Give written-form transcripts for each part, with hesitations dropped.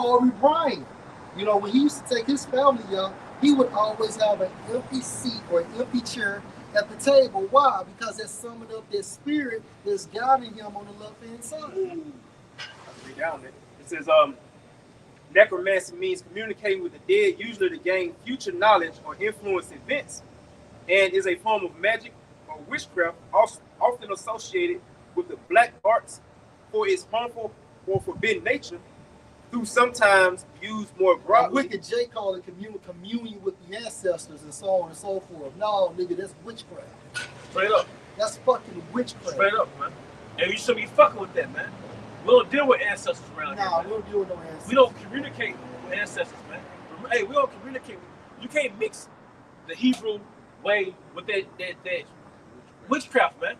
Kobe Bryant. You know, when he used to take his family out, he would always have an empty seat or an empty chair at the table. Why? Because that's summoned up that spirit that's guiding him on the left hand side. That's big down there. It says, necromancy means communicating with the dead, usually to gain future knowledge or influence events, and is a form of magic or witchcraft, often associated with the black arts for its harmful or forbidden nature, who sometimes used more broadly. Wicked J called it communion with the ancestors and so on and so forth. No, nigga, that's witchcraft. Straight up. That's fucking witchcraft. Straight up, man. And you should be fucking with that, man. We don't deal with ancestors around here. Nah, we don't deal with no ancestors. We don't communicate with ancestors, man. Hey, we don't communicate. You can't mix the Hebrew way with that witchcraft, man.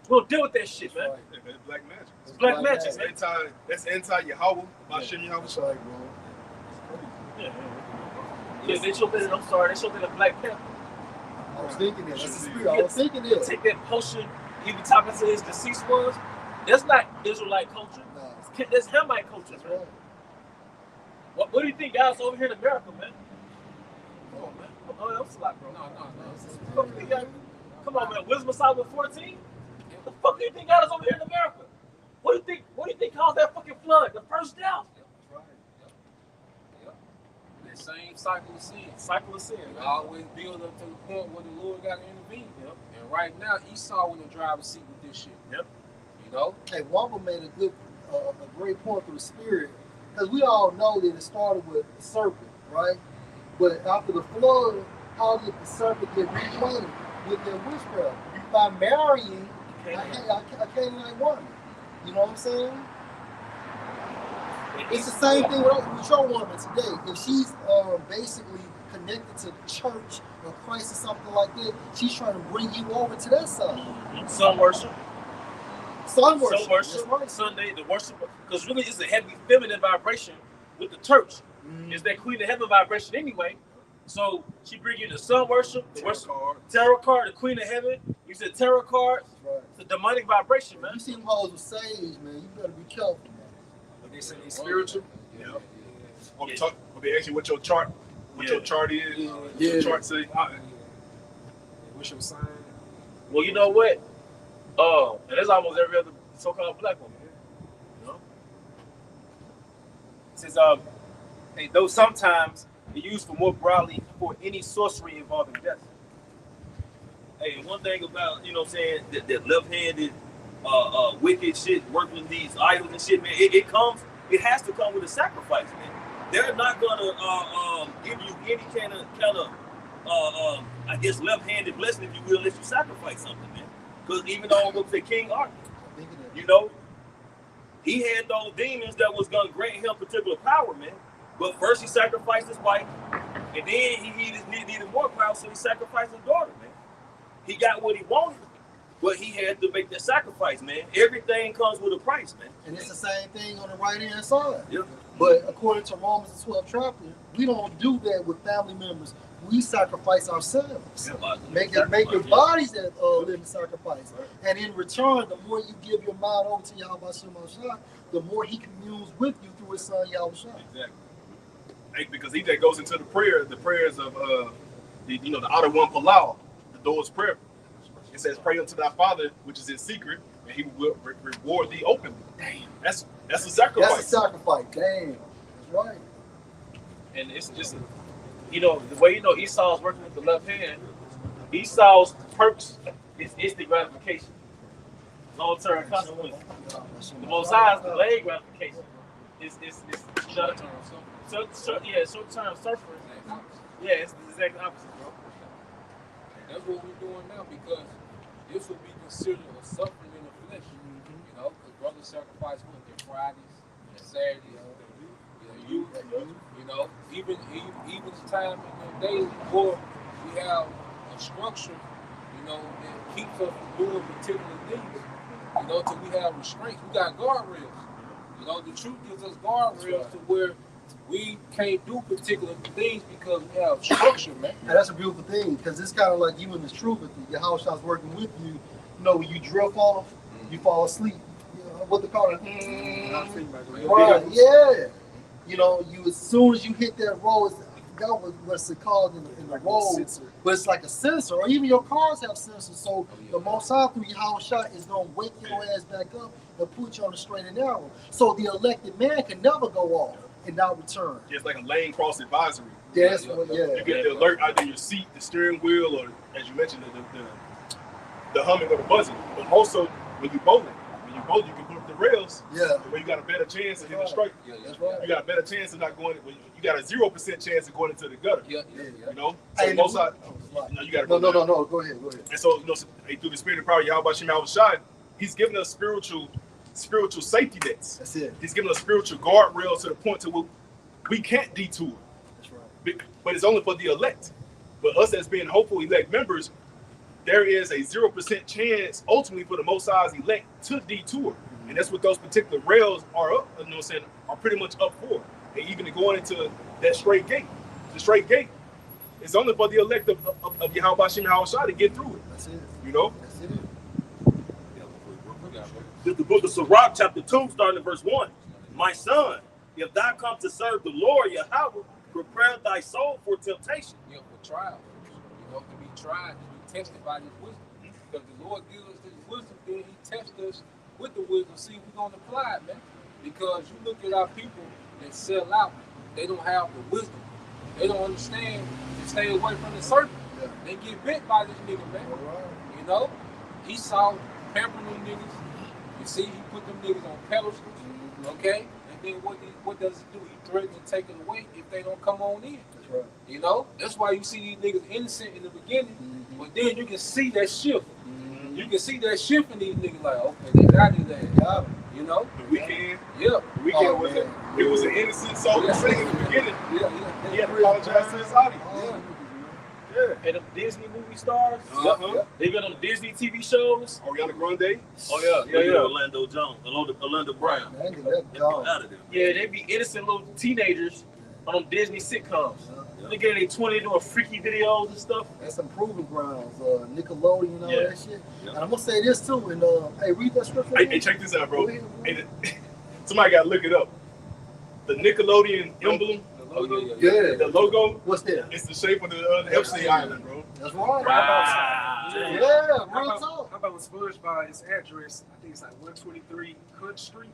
We don't deal with that shit, man. Right. It's black magic. It's black magic, man. That's anti-Yahweh. Yahweh. That's right, bro. Yeah, they showed that. I'm sorry, they showed that a Black Panther. I was thinking that. That's the spirit. I was thinking that. Take that potion. He be talking to his deceased ones. That's not Israelite culture. Nah. That's Hamite culture, That's man. right. What do you think guys over here in America, man? Come on, man. Oh, that's a lot, bro. No. Come on, man. Wisdom of Solomon 14? The fuck do you think God is over here in America? What do you think caused that fucking flood? The first death. Right. Yep. That same cycle of sin. Man. Always build up to the point where the Lord got to intervene. Yep. And right now, Esau in the driver's seat with this shit. Yep. You know? Hey, Wamba made a great point through the spirit, because we all know that it started with the serpent, right? But after the flood, how did the serpent get reclaimed with their witchcraft? By marrying a Canaanite woman. You know what I'm saying? It's the same thing with your woman today. If she's basically connected to church or Christ or something like that, she's trying to bring you over to that side. Sun worship. Sun worship. Right. Sunday, the worship. Because really it's a heavy feminine vibration with the church. It's that queen of heaven vibration anyway. So she bring you the sun worship, the tarot card, the queen of heaven. You said tarot cards. Right. It's a demonic vibration, man. You see them hoes with sage, man. You better be careful, man. When they say they spiritual, When Yeah. they ask you what your chart, your chart is, your chart say, what's your sign? Well, you know what? And that's almost every other so-called black woman. You know? It says, though sometimes it's used for more broadly for any sorcery involving death. Hey, one thing about, you know what I'm saying, that left-handed wicked shit, working with these idols and shit, man, it has to come with a sacrifice, man. They're not gonna give you any kind of I guess left-handed blessing, if you will, unless you sacrifice something, man. Because even though I'm say King Arthur, you know, he had those demons that was gonna grant him particular power, man. But first he sacrificed his wife, and then he needed more power, so he sacrificed his daughter, man. He got what he wanted, but he had to make that sacrifice, man. Everything comes with a price, man. And it's the same thing on the right-hand side. Yeah. But according to Romans 12 chapter, we don't do that with family members. We sacrifice ourselves. Make your bodies that living sacrifice. And in return, the more you give your mind over to Yahweh Shemashah, the more he communes with you through his son Yahweh. Exactly. Hey, because he that goes into the prayers of the outer one for law, the Lord's prayer. It says, "Pray unto thy Father which is in secret, and he will reward thee openly." Damn, that's a sacrifice. That's a sacrifice. Damn, that's right. And it's just, the way Esau's working with the left hand. Esau's purpose is instant gratification, long-term consequence. The Most High's delayed gratification. It's short-term suffering. Yeah, it's the exact opposite, bro. And that's what we're doing now, because this would be considered a suffering in the flesh. You know, because brothers sacrifice their Fridays, their Saturdays, their youth. You know, even the time in the days before we have a structure, that keeps us from doing particular things. Till we have restraints. We got guardrails. The truth gives us guardrails to where we can't do particular things because we have structure, man. And that's a beautiful thing, because it's kind of like you in this truth with your house starts working with you. When you drift off, you fall asleep. What they call it? Right, yeah. You know, you as soon as you hit that road, I forgot what's it called in the Like a road, sensor. but it's like a sensor, or even your cars have sensors. So Oh, yeah. the most High through Yahweh Shai is gonna wake your ass back up and put you on the straight and narrow. So the elected man can never go off and not return. Just like a lane cross advisory. That's Yeah, what, yeah. yeah. You get the alert either in your seat, the steering wheel, or as you mentioned, the humming or the buzzing. But also when you bowl, you can put up the rails. Yeah. Where you got a better chance of hitting a strike. Yeah, That's right. You got a better chance of not going. You got a 0% chance of going into the gutter. Yeah. You know. So Hey, most no, side, no, you got to no, go. no. Go ahead. And so, you know, through the spirit of power, Yahweh Shem Shai, he's giving us spiritual safety nets. That's it. He's giving us spiritual guardrails to the point to where we can't detour. That's right. But it's only for the elect. But us as being hopeful elect members, there is a 0% chance ultimately for the Most High's elect to detour. And that's what those particular rails are up, you know what I'm saying, are pretty much up for. And even going into that straight gate. The straight gate is only for the elect of Yahweh Shem Shai to get through it. That's it. You know? That's it. This is the book of Sirach, chapter 2, starting at verse 1. My son, if thou come to serve the Lord Yahweh, prepare thy soul for temptation. Yeah, for trial. You know, to be tried, to be tested by his wisdom. Because the Lord gives us his wisdom, then he tests us with the wisdom, see if we're going to apply it, man. Because you look at our people that sell out, they don't have the wisdom. They don't understand to stay away from the serpent. Yeah. They get bit by this nigga, man. All right. You know? Esau pampering them niggas. You see, he put them niggas on pedestals, okay? And then what does he do? He threatens to take it away if they don't come on in. That's right. You know? That's why you see these niggas innocent in the beginning, but then you can see that shift. You can see that shift in these niggas like, okay, they got his ass. Yeah. You know? The weekend. Yeah. The weekend Oh, was man. it was an innocent soul Yeah. saying in the beginning. Yeah. He had to apologize to his audience. Oh, Yeah. And the Disney movie stars, Uh-huh. they've been on the Disney TV shows. Ariana Grande. Oh, yeah. Orlando Jones, Orlando Brown. man, that Get dog. out of there. Yeah, they be innocent little teenagers on them Disney sitcoms. They get in their 20 doing freaky videos and stuff. That's some proving grounds. Nickelodeon and all Yeah. that shit. Yeah. And I'm gonna say this too. And hey, read that scripture. Hey, check this out, bro. Go ahead. Hey, somebody got to look it up. The Nickelodeon emblem, Oh, yeah. Yeah. the logo, What's that? it's the shape of the Epstein Island, bro. That's right. Wow. Yeah, How real about, talk. how about with SpongeBob, his address, I think it's like 123 Hunt Street.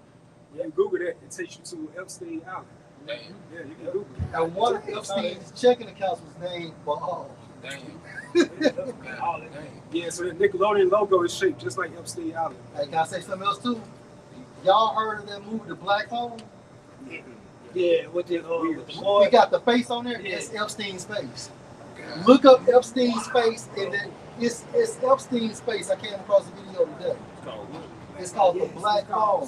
When you Google that, it takes you to Epstein Island. Damn. Yeah, you can Google it. And one of Epstein's checking accounts was named Baal. Damn. Damn. Yeah, so the Nickelodeon logo is shaped just like Epstein Island. Hey, can I say something else too? Y'all heard of that movie, The Black Hole? Yeah, with the He got the face on there. Yeah. It's Epstein's face. Look up Epstein's face, and then it's Epstein's face. I came across a video today. It's called The Black Hole.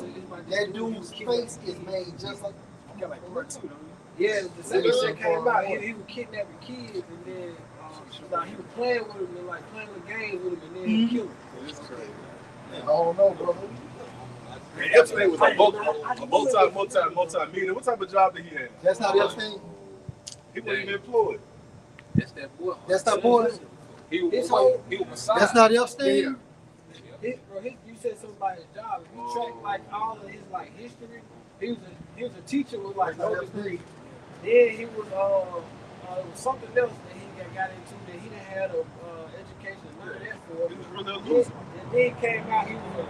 That dude's face is made just like. You got like part 2, don't you? Yeah, the second shit came out. He was kidnapping kids, and then he was playing with them and like playing a game with them, and then he killed them. I don't know, bro. And Epstein was a multi-millionaire. What type of job did he have? That's not Epstein. He wasn't even employed. That's that boy. That's that boy. He was His whole- beside. That's not Epstein. You said something about his job. If you track like all of his like history, he was a teacher with like no degree. Then he was it was something else that he got into that he didn't have a education none of that for. He was really a loser. And then came out he was an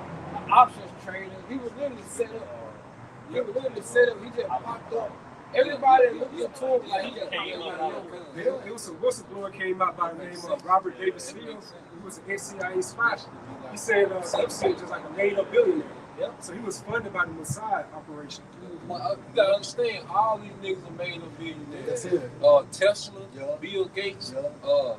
options trader. He was literally set up. He just popped up. Everybody looked into him like he just popped up. It was a whistleblower came out by the name of Robert Davis Fields, who was an ex-CIA spy. He said Epstein just like a made-up billionaire. Yep. So he was funded by the Mossad operation. You gotta understand, all these niggas are made of billionaires. That's it. Tesla, Yeah. Bill Gates, Yeah.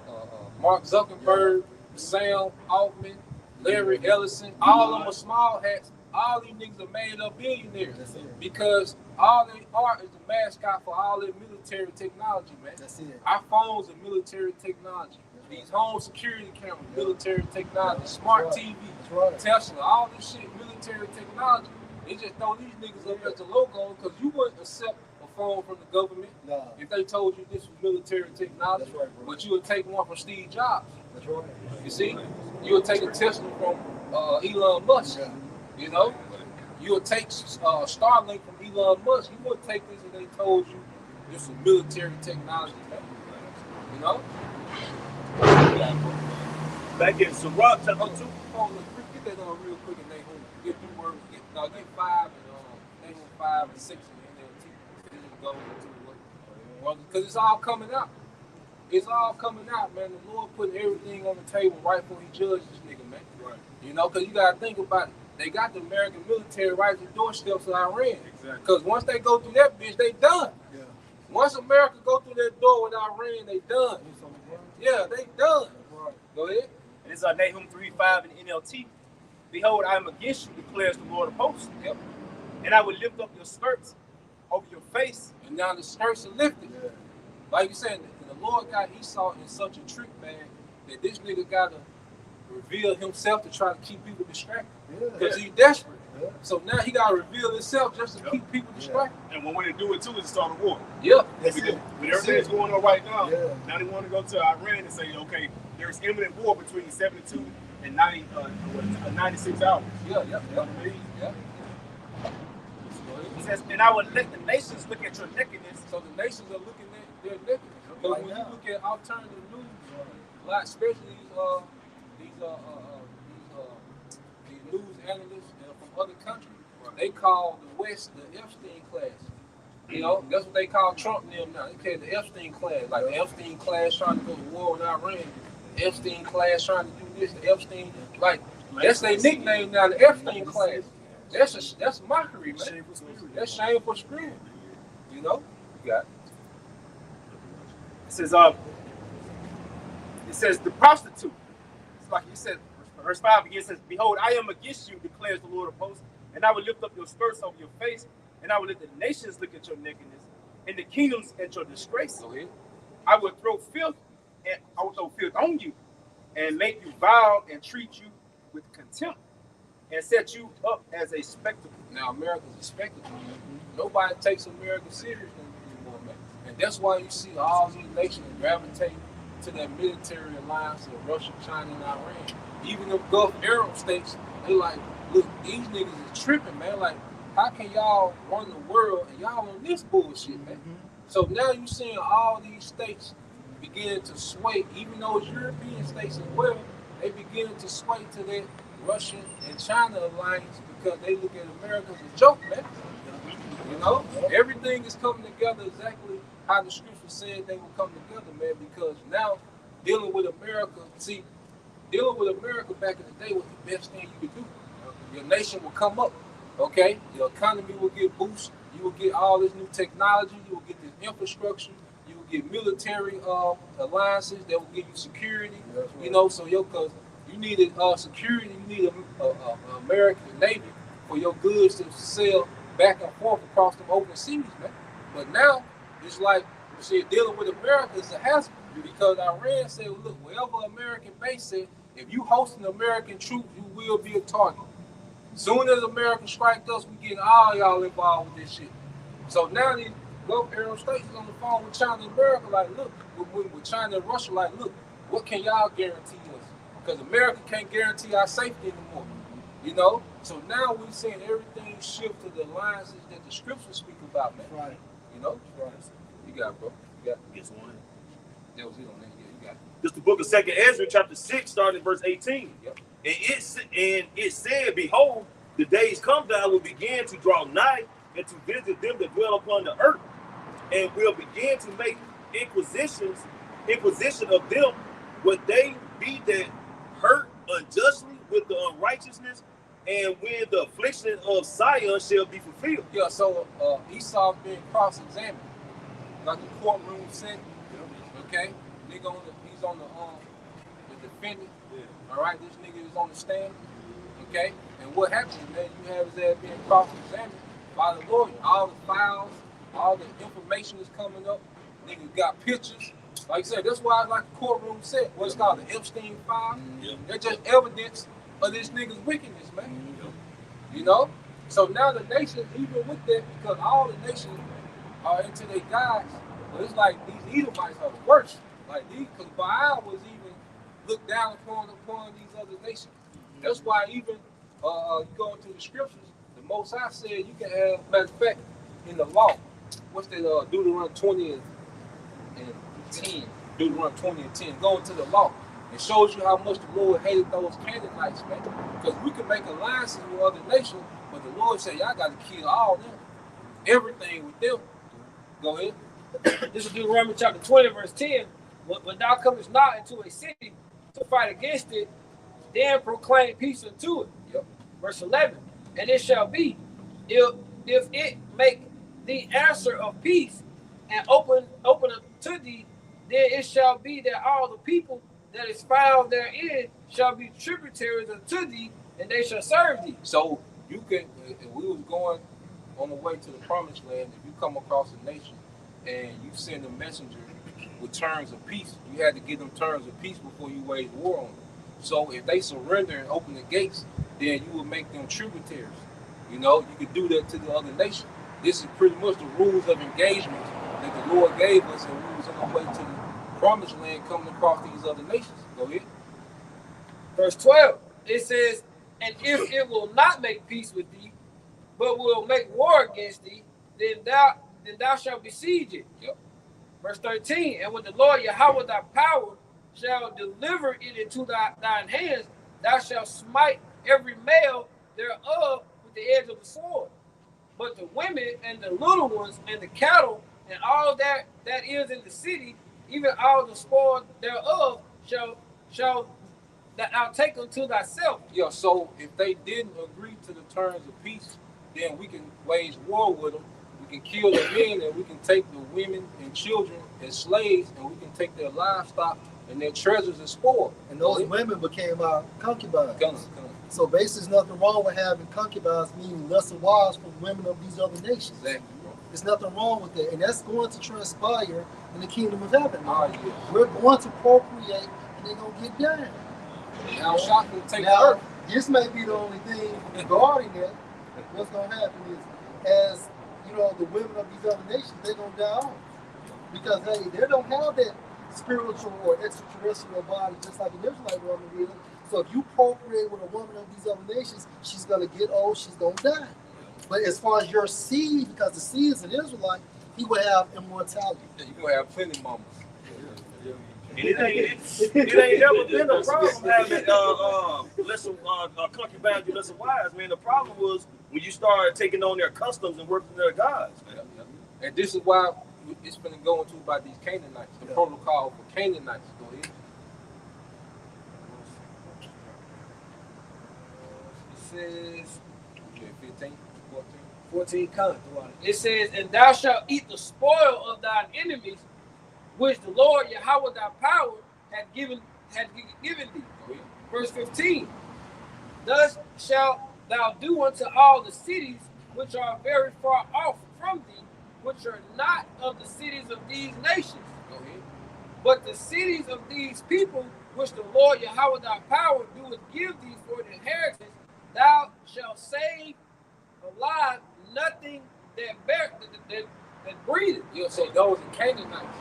Mark Zuckerberg, Sam Altman, Larry Ellison, all of them are small hats. All these niggas are made up billionaires That's it. because all they are is the mascot for all their military technology, man. That's it. Our phones are military technology. These home security cameras, military technology, smart TV, That's right. Tesla, all this shit, military technology. They just throw these niggas up as the logo because you wouldn't accept a phone from the government Nah, if they told you this was military technology, that's right, bro. but you would take one from Steve Jobs. That's right. You see, you would take a Tesla from Elon Musk. Yeah. You know, you would take Starlink from Elon Musk, you wouldn't take this and they told you this is military technology, man. You know? Back in Sirach chapter 2. Hold on, get that on real quick and they get the word. Get 5 and Nahum 5 and 6 in the NLT. Then go into what? Because it's all coming out. It's all coming out, man. The Lord putting everything on the table right before He judges this nigga, man. Right. You know, because you gotta think about it. They got the American military right at the doorsteps of Iran. Exactly. Because once they go through that bitch, they done. Yeah. Once America go through that door with Iran, they done. Yeah, they done. Right. Go ahead. And it's Nahum 3:5 in NLT. Behold, I am against you, declares the Lord of hosts. Yep. And I will lift up your skirts over your face. And now the skirts are lifted. Yeah. Like you said, the Lord got Esau in such a trick bag that this nigga gotta reveal himself to try to keep people distracted. Because he's desperate. Yeah. So now he gotta reveal himself just to keep people distracted. And one way to do it too is to start a war. Yep. That's Because it. with everything that's going on right now, Yeah. now they want to go to Iran and say, okay, there's imminent war between 72 and 96 hours. Yeah. You know what I mean? Yeah. It says, and I will let the nations look at your nakedness. So the nations are looking at their nakedness. Because when you look at alternative news, a lot, especially these news analysts from other countries, they call the West the Epstein class. You know, that's what they call Trump and them now. They call it the Epstein class. Like the Epstein class trying to go to war with Iran. The Epstein class trying to do this. The Epstein, like, that's their nickname now, the Epstein class. That's mockery, man. That's shameful spirit. You know? You got it. It says the prostitute. It's like he said, verse 5 again says, behold, I am against you, declares the Lord of hosts, and I will lift up your skirts over your face, and I will let the nations look at your nakedness, and the kingdoms at your disgrace. Go ahead. I will throw filth, and I will throw filth on you, and make you vile and treat you with contempt, and set you up as a spectacle. Now America's a spectacle. Nobody takes America seriously anymore, man. And that's why you see all these nations gravitate to that military alliance of Russia, China, and Iran. Even the Gulf Arab states, they like, look, these niggas is tripping, man. Like, how can y'all run the world and y'all on this bullshit, man? So now you seeing all these states begin to sway, even those European states as well, they begin to sway to that Russian and China alliance because they look at America as a joke, man. You know, everything is coming together exactly how the scripture said they will come together, man, because now dealing with America, see, dealing with America back in the day was the best thing you could do. Your nation will come up, okay? Your economy will get boosted. You will get all this new technology. You will get this infrastructure. You will get military alliances that will give you security. You know, so because you needed security, you need an American Navy for your goods to sail back and forth across the open seas, man. But now it's like you said, dealing with America is a hassle because Iran said, well, look, wherever American base said, if you hosting American troops, you will be a target. Soon as America strike us, we get all y'all involved with this shit. So now these Gulf Arab states is on the phone with China and America, like, look, with China and Russia, like, look, what can y'all guarantee us? Because America can't guarantee our safety anymore. You know? So now we're seeing everything shift to the alliances that the scriptures speak about, man. Right. You know? Right. You got it, bro. You got it. Yes, one. That was it on that. Yeah, you got it. This is the book of 2 Ezra, chapter 6, starting at verse 18. Yep. And it said, behold, the days come that I will begin to draw nigh and to visit them that dwell upon the earth, and will begin to make inquisition of them, what they be that hurt unjustly with the unrighteousness, and when the affliction of Zion shall be fulfilled. Yeah, so Esau being cross-examined, like the courtroom said, okay? Nigga he's on the defendant. Yeah. All right, this nigga is on the stand, okay? And what happens, man? You have his ass being cross-examined by the lawyer. All the files, all the information is coming up. Nigga got pictures. Like I said, that's why, like the courtroom said, what's called the Epstein file. Yep. They're just evidence of this nigga's wickedness, man. Yep. You know? So now the nation, even with that, because all the nations are into their gods, but it's like these Edomites are the worst. Like these, because Baal was even looked down upon these other nations. That's why even you go into the scriptures, the Most High said you can have, matter of fact, in the law. What's that? Deuteronomy 20 and 10. Deuteronomy 20 and 10. Go into the law. It shows you how much the Lord hated those Canaanites, man. Because we can make alliances with other nations, but the Lord said, y'all got to kill all them. Everything with them. Go ahead. This is Deuteronomy chapter 20, verse 10. When thou comest not into a city to fight against it, then proclaim peace unto it. Yep. Verse 11. And it shall be, if it make the answer of peace and open unto thee, then it shall be that all the people that is found therein shall be tributaries unto thee, and they shall serve thee. So you can, if we was going on the way to the promised land, if you come across a nation and you send a messenger with terms of peace, you had to give them terms of peace before you wage war on them. So if they surrender and open the gates, then you will make them tributaries. You know, you could do that to the other nation. This is pretty much the rules of engagement that the Lord gave us, and we was on our way to the promised land coming across these other nations. Go ahead. Verse 12, it says, and if it will not make peace with thee, but will make war against thee, then thou shalt besiege it. Yep. Verse 13, and when the Lord Yahweh thy power shall deliver it into thine hands, thou shalt smite every male thereof with the edge of the sword. But the women and the little ones and the cattle and all that is in the city, even all the spoil thereof, shall that thou take unto thyself. Yeah, so if they didn't agree to the terms of peace, then we can wage war with them. We can kill the men, and we can take the women and children as slaves, and we can take their livestock and their treasures as spoil. And those women became our concubines. Come. So basically, there's nothing wrong with having concubines, meaning lesser wives from women of these other nations. Exactly. There's nothing wrong with that. And that's going to transpire in the kingdom of heaven. Oh, yeah. We're going to procreate, and they're going to get down. Now, shock will take Now, earth. this may be the only thing regarding that. What's going to happen is, as you know, the women of these other nations, they're going to die off. Because, hey, they don't have that spiritual or extraterrestrial body just like an Israelite woman did. So if you procreate with a woman of these other nations, she's going to get old, she's going to die. But as far as your seed, because the seed is an Israelite, he will have immortality. Yeah, you're going to have plenty mamas. And it ain't never been a problem having lesser concubines and lesser wives, man. The problem was when you started taking on their customs and working their gods, man. And this is why it's going to go into about these Canaanites, the protocol for Canaanites. Go ahead. It says, Okay, 15, 14. 14 comes throughout it. It says, and thou shalt eat the spoil of thine enemies, which the Lord Yahweh thy power had given thee. Verse 15. Thus shalt thou do unto all the cities which are very far off from thee, which are not of the cities of these nations. Go ahead. But the cities of these people, which the Lord Yahweh thy power doeth give thee for an inheritance, thou shalt save alive nothing that breatheth. Yeah, so those are Canaanites.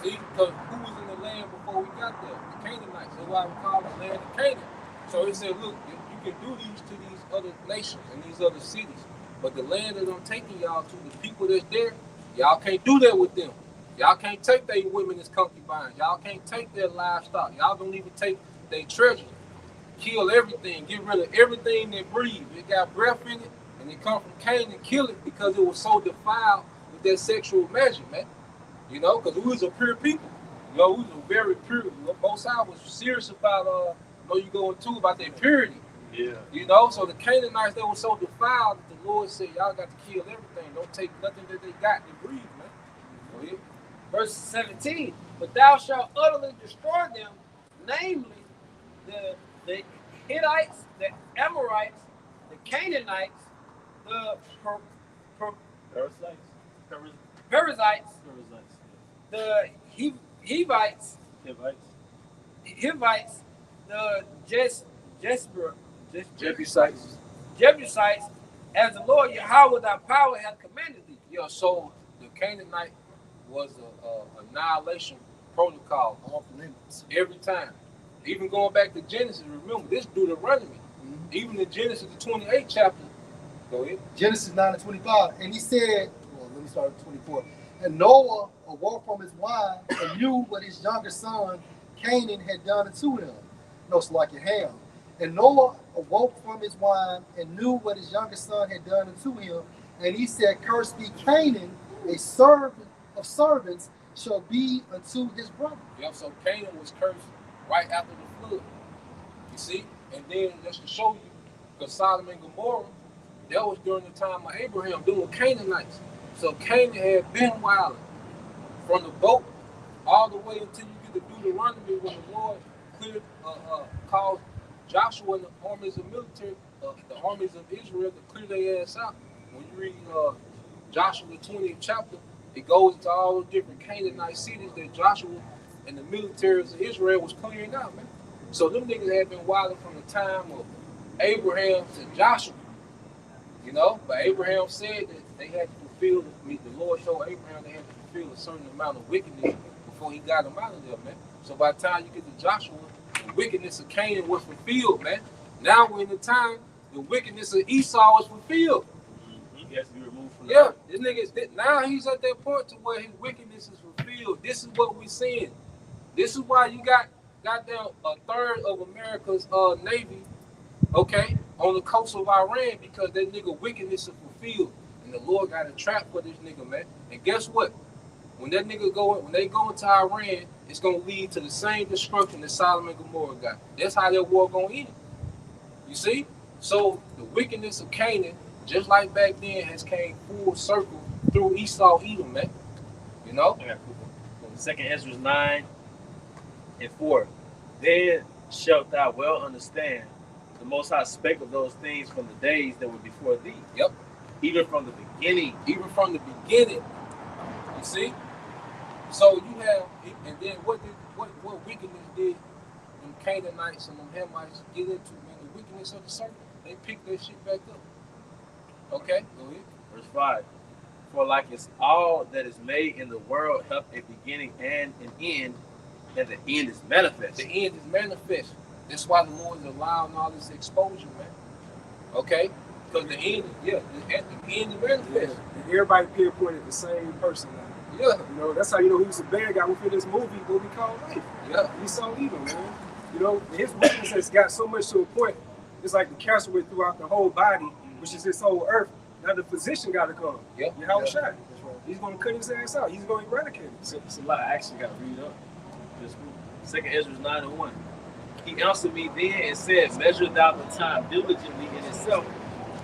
See, because who was in the land before we got there? The Canaanites. That's why we call the land of Canaan. So he said, look, you can do these to these other nations and these other cities, but the land that I'm taking y'all to, the people that's there, y'all can't do that with them. Y'all can't take their women as concubines. Y'all can't take their livestock. Y'all don't even take their treasure. Kill everything. Get rid of everything that breathes. It got breath in it, and it come from Cain and kill it because it was so defiled with that sexual measure, man. You know, because we was a pure people. You know, we was a very pure. Most I was serious about, you go into about their purity. Yeah. You know, so the Canaanites, they were so defiled that the Lord said, y'all got to kill everything. Don't take nothing that they got to breathe, man. Go ahead. Verse 17. But thou shalt utterly destroy them, namely the Hittites, the Amorites, the Canaanites, the Perizzites, the Hivites, the Jebusites, as the Lord Yahweh thy power hath commanded thee. Yeah, so the Canaanite was a annihilation protocol off limits every time. Even going back to Genesis, remember this Deuteronomy. Even in Genesis the 28th chapter, Go ahead. Genesis 9:25. And he said, well, let me start at 24. And Noah awoke from his wine and knew what his younger son Canaan had done unto him. No, it's like Ham. And Noah awoke from his wine and knew what his younger son had done unto him. And he said, Cursed be Canaan, a servant of servants shall be unto his brother. Yep, so Canaan was cursed right after the flood. You see? And then just to show you, because Sodom and Gomorrah, that was during the time of Abraham doing Canaanites. So Canaan had been wild from the boat all the way until you get to Deuteronomy when the Lord called Joshua and the armies of military, the armies of Israel to clear their ass out. When you read Joshua the 20th chapter, it goes into all the different Canaanite cities that Joshua and the militaries of Israel was clearing out, man. So them niggas had been wilding from the time of Abraham to Joshua, you know. But Abraham said that they had to fulfill, the Lord showed Abraham they had to fulfill a certain amount of wickedness before he got them out of there, man. So by the time you get to Joshua, the wickedness of Canaan was fulfilled, man. Now we're in the time the wickedness of Esau is fulfilled. He has to be removed from Yeah, this nigga, now he's at that point to where his wickedness is fulfilled. This is what we're seeing. This is why you got goddamn a third of America's Navy, okay, on the coast of Iran, because that nigga wickedness is fulfilled. And the Lord got a trap for this nigga, man. And guess what? When that nigga when they go into Iran, it's gonna lead to the same destruction that Sodom and Gomorrah got. That's how that war gonna end. You see? So the wickedness of Canaan, just like back then, has came full circle through Esau Edom, man. You know? Yeah, cool. 2nd Ezra 9:4. Then shalt thou well understand the Most High spake of those things from the days that were before thee. Yep. Even from the beginning. Even from the beginning. You see? So you have, and then what wickedness did them Canaanites and them Hamites get into, man? The wickedness of the serpent. They picked that shit back up. Okay, go ahead. Verse 5. For like as all that is made in the world hath a beginning and an end, and the end is manifest. The end is manifest. That's why the Lord is allowing all this exposure, man. Okay? Because the end, the end is manifest. Yeah. And everybody pinpointed the same person now. Yeah. You know, that's how you know who's the bad guy within this movie called Life. Yeah. Esau Edom, man. You know, his weakness has got so much to a point. It's like the cancer went throughout the whole body, which is his whole earth. Now the physician got to come. Yeah. How shot. That's right. He's going to cut his ass out. He's going to eradicate it. It's a lot. I actually got to read up. 2nd Ezra 9:1. He answered me then and said, Measure thou the time diligently in itself,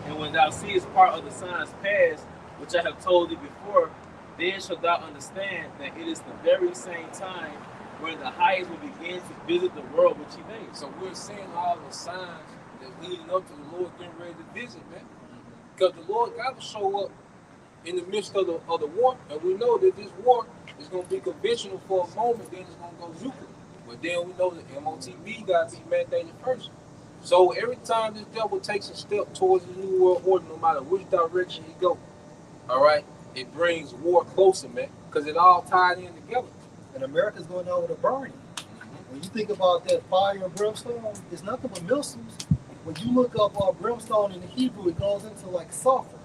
and when thou seest part of the signs past, which I have told thee before, then shalt thou understand that it is the very same time where the highest will begin to visit the world which he made. So we're seeing all the signs that leading up to the Lord getting ready to visit, man. Because the Lord got to show up in the midst of the war, and we know that this war is going to be conventional for a moment, then it's going to go nuclear. But then we know that MOTV got to be mandated first. So every time this devil takes a step towards the New World Order, no matter which direction he goes, all right, it brings war closer, man, because it all tied in together. And America's going out with a burning. When you think about that fire and brimstone, it's nothing but missiles. When you look up brimstone in the Hebrew, it goes into like sulfur.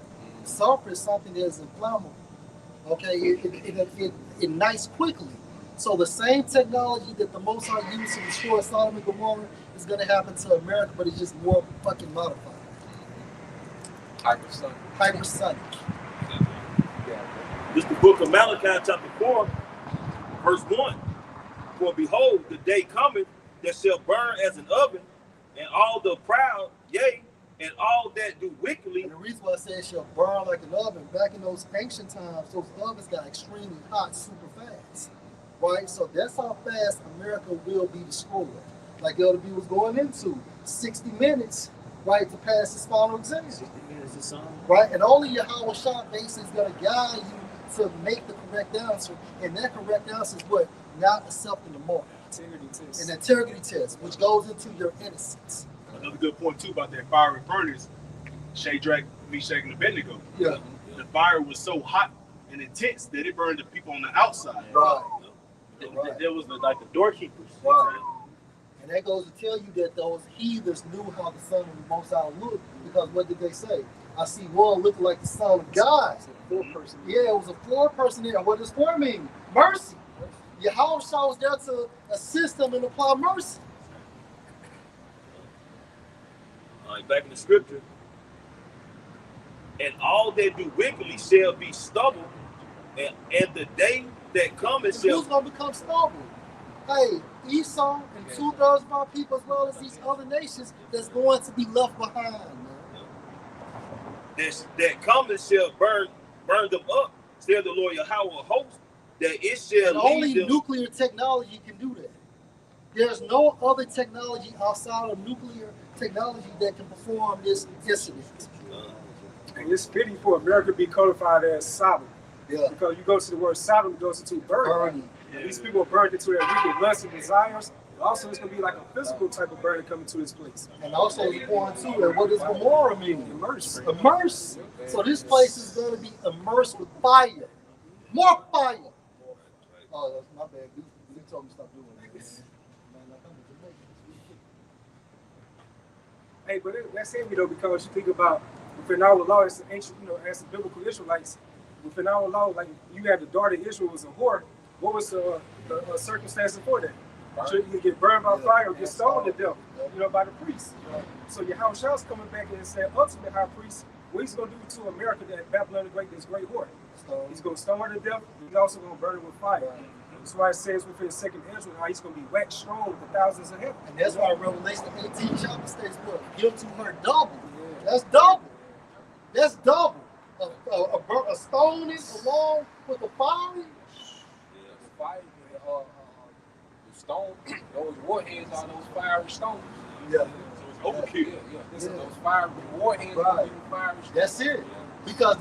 Sulfur is something that is inflammable. Okay, it ignites quickly. So the same technology that the Most High used to destroy Sodom and Gomorrah is going to happen to America, but it's just more fucking modified. Hypersonic. Hypersonic. This is the book of Malachi, chapter 4, verse 1. For behold, the day cometh that shall burn as an oven, and all the proud, yea, and all that do wickedly. And the reason why I say it shall burn like an oven, back in those ancient times, those ovens got extremely hot super fast. Right? So that's how fast America will be destroyed. Like LB was going into 60 minutes, right, to pass his final exam. 60 minutes or something. Right? And only Yahweh Shah basically is going to guide you to make the correct answer. And that correct answer is what? Not accepting the mark. Integrity test. An integrity test, which goes into your innocence. Another good point too about that fiery furnace, Shadrach, Meshach, and Abednego. Yeah. The fire was so hot and intense that it burned the people on the outside. Right. Right. There was like the doorkeepers. Right. And that goes to tell you that those heathens knew how the Son of the Most High looked, because what did they say? I see one looking like the Son of God. Four-person. Yeah, it was a four-person there. What does four mean? Mercy. Yahweh was there to assist them and apply mercy. Back in the scripture, and all that do wickedly shall be stubble, and the day that cometh shall. Who's going to become stubble? Hey, Esau and 2/3 of our people, as well as these other nations, that's going to be left behind, man. That cometh shall burn them up, said the Lord Yahweh host, that it shall And only them. nuclear technology can do that. There's no other technology outside of nuclear technology that can perform this incident. And it's fitting for America to be codified as Sodom. Yeah. Because you go to the word Sodom, it goes into burning. Burning. These people are burned into their wicked lusts and desires. Also, it's going to be like a physical type of burning coming to this place. And also, it's going to, and what does Gomorrah mean? Immerse. Immerse. So this place is going to be immersed with fire. More fire. Oh, that's my bad. He told me to stop doing that. Hey, but that's heavy though, because you think about within our law, as ancient, as the biblical Israelites, within our law, like you had the daughter of Israel was a whore. What was the circumstance for that? Should you get burned by fire or get stoned to death, by the priest? So Yahweh Shah's coming back and said, ultimate high priest, what he's going to do to America, that Babylon the Great, this great whore. He's going to stone her to death. He's also going to burn her with fire. That's why it says within the second Ezra how he's going to be waxed strong with the thousands of heaven. And that's why Revelation 18 chapter states what? Give to her double. Yeah. That's double. That's double. A stoning along with the fire. Yeah, the fire, the stone, those warheads are those fiery stones. Yeah. So it's overkill. This is those fiery warheads. Right. Fiery stones. That's it. Because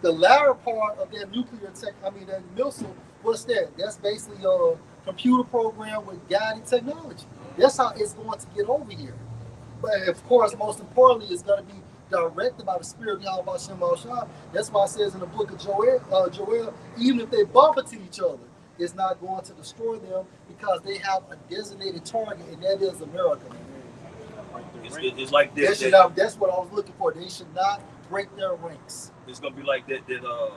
the latter part of that nuclear that missile, what's that? That's basically a computer program with guided technology. That's how it's going to get over here. But of course, most importantly, it's going to be directed by the Spirit of Yahweh Shem Shah. That's why it says in the book of Joel, even if they bump into each other, it's not going to destroy them because they have a designated target, and that is America. It's like this. That's what I was looking for. They should not break their ranks. It's gonna be like that. The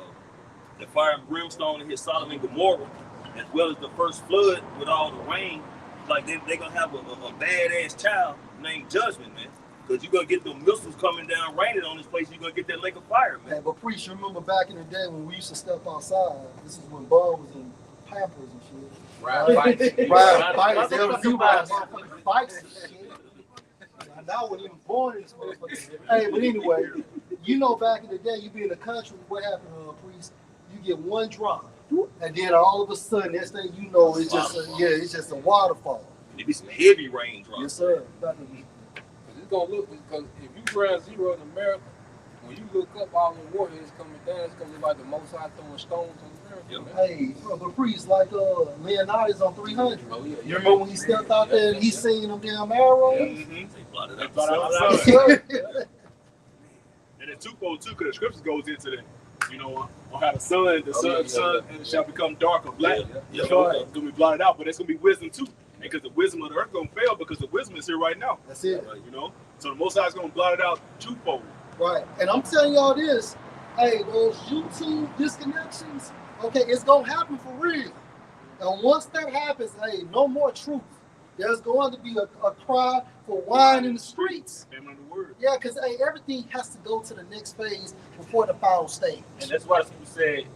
fire and brimstone that hit Sodom and Gomorrah, as well as the first flood with all the rain. Like they're gonna have a badass child named Judgment, man. Because you're gonna get the missiles coming down, raining on this place. You're gonna get that lake of fire, man. Hey, but preach, you remember back in the day when we used to step outside? This is when Bud was in Pampers and shit. Ride bikes. Ride bikes. There was motherfucking bikes and shit. I wasn't even born in this motherfucker. Hey, but anyway, back in the day, you be in the country, what happened, priest? You get one drop, and then all of a sudden, next thing you know, it's just a waterfall. It be some heavy rain drops. Yes, sir. It's gonna look, because if you ground zero in America, when you look up all the warheads coming down, it's gonna be like the Most High throwing stones on America. Yep. Hey, the priest, like Leonidas on 300. Oh, yeah. You remember when he stepped out there and he seen them damn arrows? Mm-hmm. They blotted out Yes, the sun. sir. And it's twofold too, because the scriptures goes into that. On how the sun and it shall become dark or black. Yeah. It's gonna be blotted out, but it's gonna be wisdom too. Because the wisdom of the earth gonna fail because the wisdom is here right now. That's it. So the Most High is gonna blot it out twofold. Right. And I'm telling y'all this, hey, those YouTube disconnections, okay, it's gonna happen for real. And once that happens, hey, no more truth. There's going to be a cry for wine in the streets. Amen to the word. Yeah, because everything has to go to the next phase before the final stage. And that's why the people said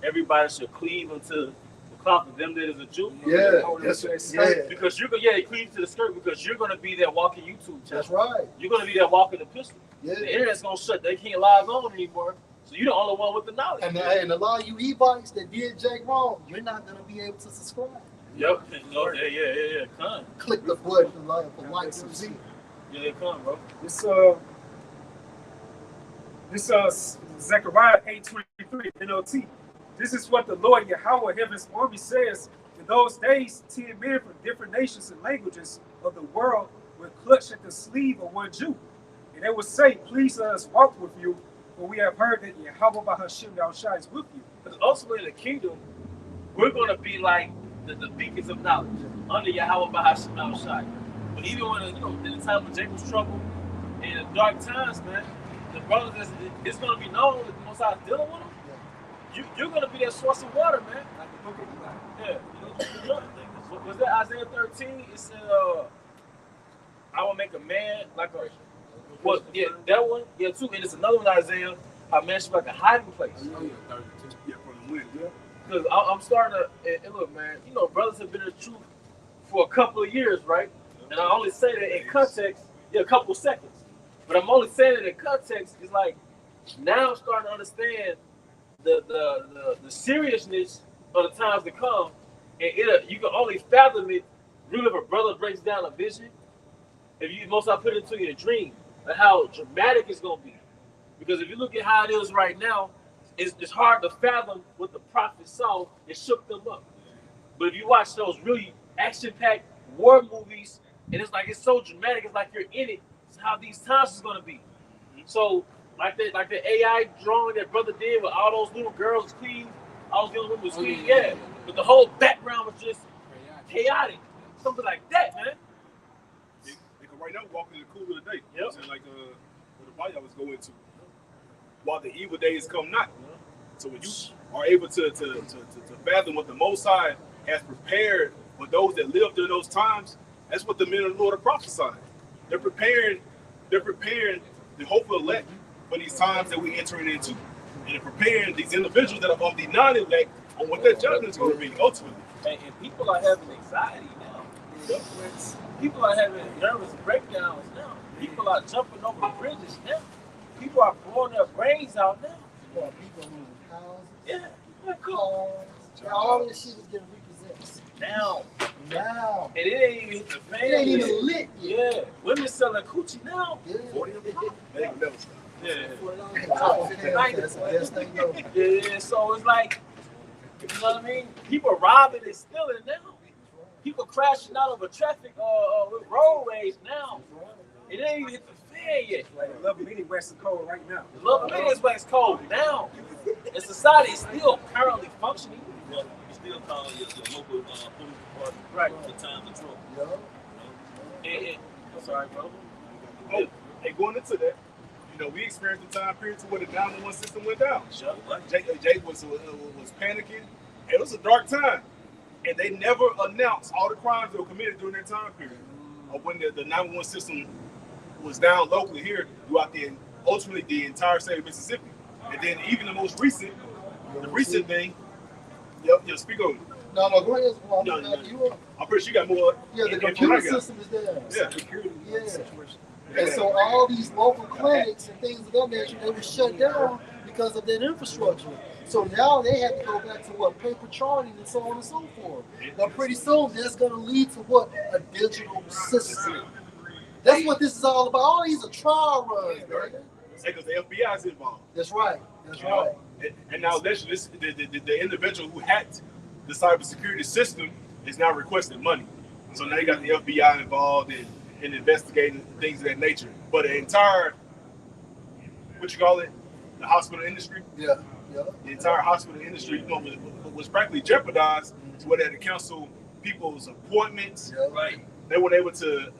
everybody should cleave unto the cloth of them that is a Jew. Yeah, Because you're gonna cleave to the skirt because you're gonna be that walking YouTube channel. That's right. You're gonna be that walking epistle. Yeah. The internet's gonna shut. They can't log on anymore. So you're the only one with the knowledge. And a lot of you e-bikes that did Jake wrong, you're not gonna be able to subscribe. Yep. Yeah. Come. Click the button for likes and shit. Yeah, come, bro. This Zechariah 8:23 NLT. This is what the Lord Yahweh Heaven's army says. In those days, 10 men from different nations and languages of the world will clutch at the sleeve of one Jew. And they will say, please let us walk with you, for we have heard that Yahweh Bahashim Yahushua is with you. Because ultimately in the kingdom, we're going to be like the beacons of knowledge under Yahweh Bahashim Yahushua. But even when, in the time of Jacob's trouble, in the dark times, man, the brothers, it's going to be known that the Most High is dealing with them. You're going to be that source of water, man. Like the book of Eli. Yeah. Was that Isaiah 13? It said, I will make a man like a... Well, yeah, that one. Yeah, too. And it's another one, Isaiah. A man should be like a hiding place. Yeah, from the wind, yeah. Because I'm starting to... And look, man, you know, brothers have been in the truth for a couple of years, right? And I only say that in context, a couple of seconds. But I'm only saying it in context. It's like, now I'm starting to understand the seriousness of the times to come, and you can only fathom it really if a brother breaks down a vision. If you most I put it into your dream, and how dramatic it's gonna be. Because if you look at how it is right now, it's hard to fathom what the prophet saw. It shook them up. But if you watch those really action-packed war movies, and it's like it's so dramatic, it's like you're in it. It's how these times is gonna be. So like the AI drawing that brother did with all those little girls clean, all those young women was clean, yeah. But the whole background was just chaotic. Something like that, man. They can right now walk in the cool of the day. Yep. Like what the body I was going to. While the evil days come not. So when you are able to fathom what the Most High has prepared for those that live during those times, that's what the men of the Lord are prophesying. They're preparing the hopeful elect for these times that we're entering into. And they're preparing these individuals that are of the non-elect on what their judgment is going to be ultimately. And people are having anxiety now. Yep. People are having nervous breakdowns now. People are jumping over bridges now. People are blowing their brains out now. People losing houses, Yeah, cars. All this shit is getting repossessed. now. Now. And it ain't even hit the fan. It ain't even lit yet. Yeah, women selling coochie now. Yeah. 40 of them, they ain't never stop. Yeah. That's the best thing though. Yeah, so it's like, you know what I mean? People robbing and stealing now. People crashing out over traffic with road rage now. It ain't even hit the fan yet. Like, love meeting West cold right now. The love of is where it's cold now. And society is still currently functioning. Well, you still call your local police department Right. the time control. I'm sorry, bro. Oh, hey, going into that, you know, we experienced the time period to where the 911 system went down. Sure. Jay was panicking. It was a dark time. And they never announced all the crimes that were committed during that time period. Or when the 911 system was down locally here throughout ultimately the entire state of Mississippi. And then even the most recent thing, speak on it. No, go ahead. Well, No. you up. I'm pretty sure you got more. Yeah, the info than computer I got. system is there. Yeah. Security Yeah. situation. And so all these local clinics and things of that nature, they were shut down because of that infrastructure. So now they have to go back to what, paper charting and so on and so forth. But pretty soon that's going to lead to what, a digital system. That's what this is all about. All these are trial runs, man. Because the FBI is involved. That's right. That's You know? right. And now the individual who hacked the cybersecurity system is now requesting money. So now you got the FBI involved in investigating things of that nature. But the entire, what you call it, the hospital industry, Yeah. the entire hospital industry was practically jeopardized to where they had to cancel people's appointments. Yeah. Right. They weren't able to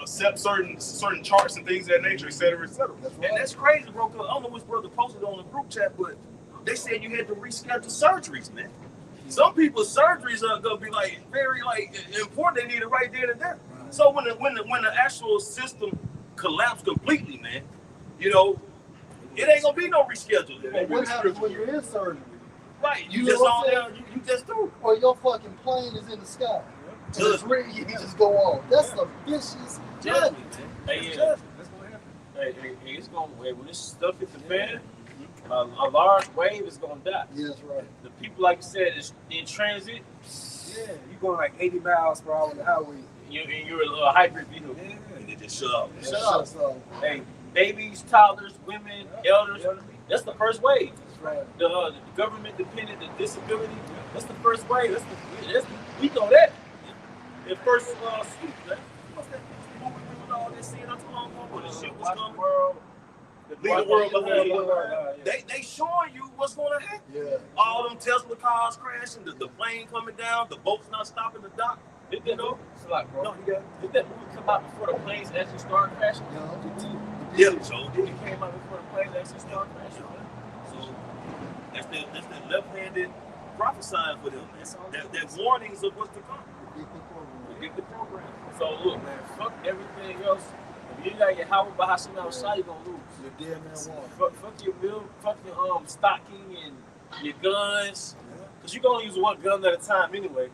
accept certain charts and things of that nature, et cetera, et cetera. That's right. And that's crazy, bro, because I don't know which brother posted on the group chat, but they said you had to reschedule surgeries, man. Some people's surgeries are gonna be like very important. They need it right there and there. So when the actual system collapsed completely, man, you know, it ain't gonna be no rescheduling. But what happens when you're in surgery? Right. You You just know on what there, I'm you just through. Or your fucking plane is in the sky. And it's ready, you just go off. That's a vicious Judgment, judgment. man. Hey, yeah. That's what happened. Hey, it's going to, when this stuff hits the fan, a large wave is going to die. Yeah, that's right. The people, like you said, is in transit. Yeah, you going like 80 miles per hour on the highway. You're a little hybrid vehicle. And they just shut off. Shut up. So, Hey, babies, toddlers, women, elders, that's the first wave. that's right. The government dependent, the disability, that's the first wave. We know that. The first sweep, man. What's that movie we were all this seeing not too long ago where the shit was coming? Leave the world behind. They showing you what's going to happen. Yeah. All them Tesla cars crashing, the plane coming down, the boats not stopping the dock. You know? It's like, bro. No, you got Did that movie come out before the planes actually started crashing? Yeah. Yeah, so It came out before the planes actually started crashing, man. So that's the left-handed prophesying for them, man. That warnings of what's to come. Get the program. So look, man, fuck everything else. If you ain't got your house by Hashem outside, you're gonna lose. You're dead man water. Fuck your mill, fuck your stocking and your guns. Cause you're gonna use one gun at a time anyway.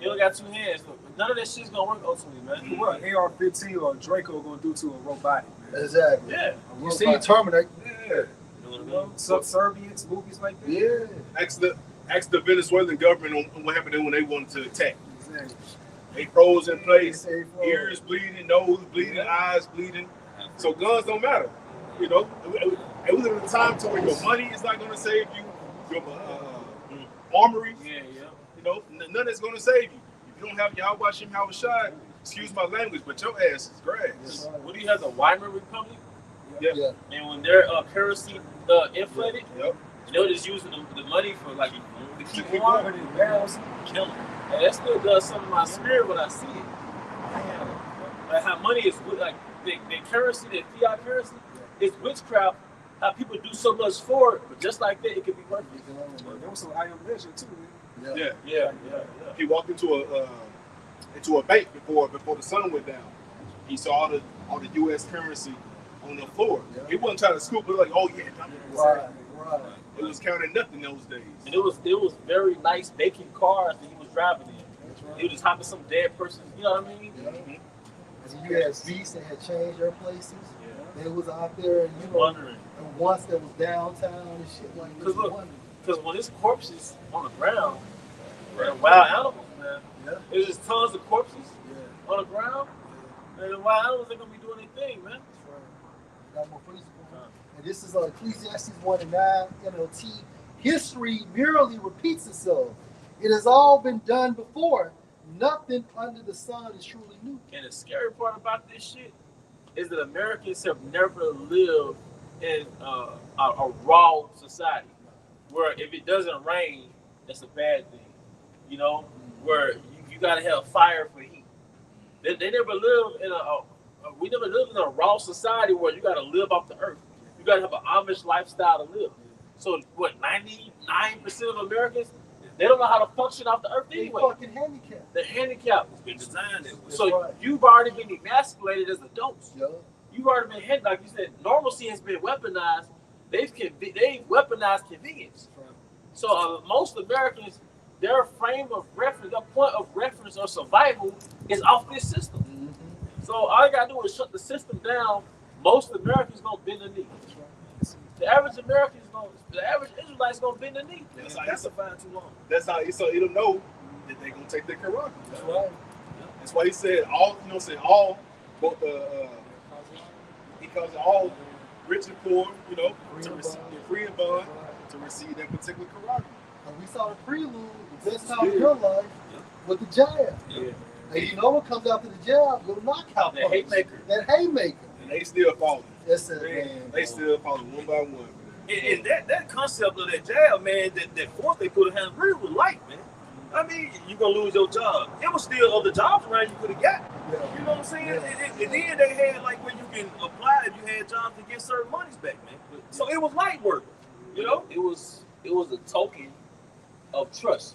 You only got two hands. Look, none of that shit's gonna work ultimately, man. What an AR-15 or a Draco gonna do to a robotic, man? Exactly. Yeah. You see Terminator. Yeah. You know what I mean? Subservience, movies like that. Yeah. Ask the Venezuelan government on what happened when they wanted to attack. Exactly. They froze in place, They froze. ears bleeding, nose bleeding, eyes bleeding. So guns don't matter. You know, we live in a time to where your money is not going to save you. Your armory, Yeah. you know, none that's going to save you. If you don't have your Hawashim Hawashad, excuse my language, but your ass is grass. That's right. What do you have, the Weimar Republic? Yeah. And when their currency inflated, Yep. they were just using the money for like to keep Keep on going in barrels. killing. And that still does something to my spirit when I see it. Like how money is like the currency, the fiat currency, is witchcraft. How people do so much for it, but just like that, it could be worth it. There was some iron measure too, man. Yeah. He walked into a bank before the sun went down. He saw all the U.S. currency on the floor. Yeah. He wasn't trying to scoop it like, oh yeah, Right. it was counting nothing those days. And it was very nice making cars that he was driving in. That's right. He was just hopping some dead person, you know what I mean? Yeah. And you had beasts that had changed their places. They was out there, and Wondering. and once that was downtown and shit like that. Cause look, because when there's corpses on the ground, and wild animals, man, there's just tons of corpses on the ground, and the wild animals ain't gonna be doing anything, man. That's right. Got more principle. And this is Ecclesiastes 1:9 NLT. History merely repeats itself. It has all been done before. Nothing under the sun is truly new. And the scary part about this shit is that Americans have never lived in a raw society where if it doesn't rain, that's a bad thing. You know, where you gotta have fire for heat. They never lived in we never lived in a raw society where you gotta live off the earth. You gotta have an Amish lifestyle to live. So what, 99% of Americans, they don't know how to function off the earth anyway. They fucking handicapped. They're handicapped. It's been designed that way. So right. you've already been emasculated as adults. Yeah. You've already been hit, like you said. Normalcy has been weaponized. They've weaponized convenience. That's right. So most Americans, their frame of reference, their point of reference or survival is off this system. Mm-hmm. So all you gotta do is shut the system down. Most Americans gonna bend the knee. The average the average Israelite's gonna bend the knee. That's pacifying too long. That's how so it'll know that they're gonna take their Quran. That's right. That's why he said all. You know, said all. Both he calls it all rich and poor. You know, to receive free and bond to receive that particular Quran. And we saw the prelude, the best time of your life, with the jab. Yeah. And you know what comes after the jab? Your knockout That punch. haymaker. That haymaker. And they still falling. That's it, man. They still falling one by one. And that concept of that jab, man, that force they put in hands really was light, man. I mean, you're gonna lose your job. It was still other jobs around you could have got. Yeah. You know what I'm saying? Yeah. And then they had like where you can apply if you had jobs to get certain monies back, man. So it was light work. You know? It was a token of trust.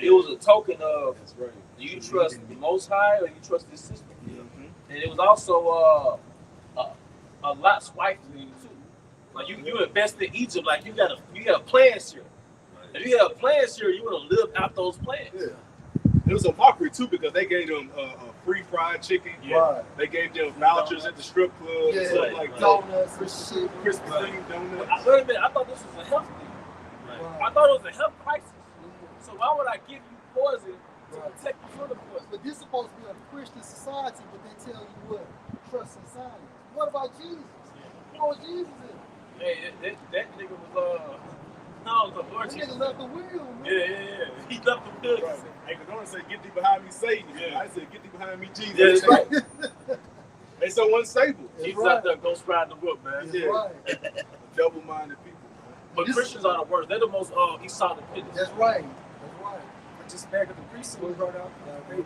It was a token of That's right. do you trust the Most High or you trust this system? And it was also a lot's wife thing too. Like you invest in Egypt, like you got plans here. If you have plans here, you want to live out those plans. Yeah. It was a mockery too because they gave them free fried chicken. Yeah. Right. They gave them vouchers at the strip club and stuff like that. Donuts, Krispy Kreme. Krispy Kreme donuts. Wait a minute, I thought this was a health thing. Right. I thought it was a health crisis. So why would I give you poison to protect you from the poison? But this is supposed to be a Christian society, but they tell you what? Trust in science. What about Jesus? What was Jesus in? Hey, that nigga was no, the Lord That Jesus. nigga left the wheel, man. Yeah. He left the wheel. Right. Hey, the donut said, "Get thee behind me, Satan." Yeah. I said, "Get thee behind me, Jesus." Yeah, that's right. They so unstable. Jesus right. out there ghost riding the whip, man. That's Yeah. right. Double-minded people. But This- Christians are the worst. They're the most Esau dependent. That's right. That's right. just back at the priesthood we brought out,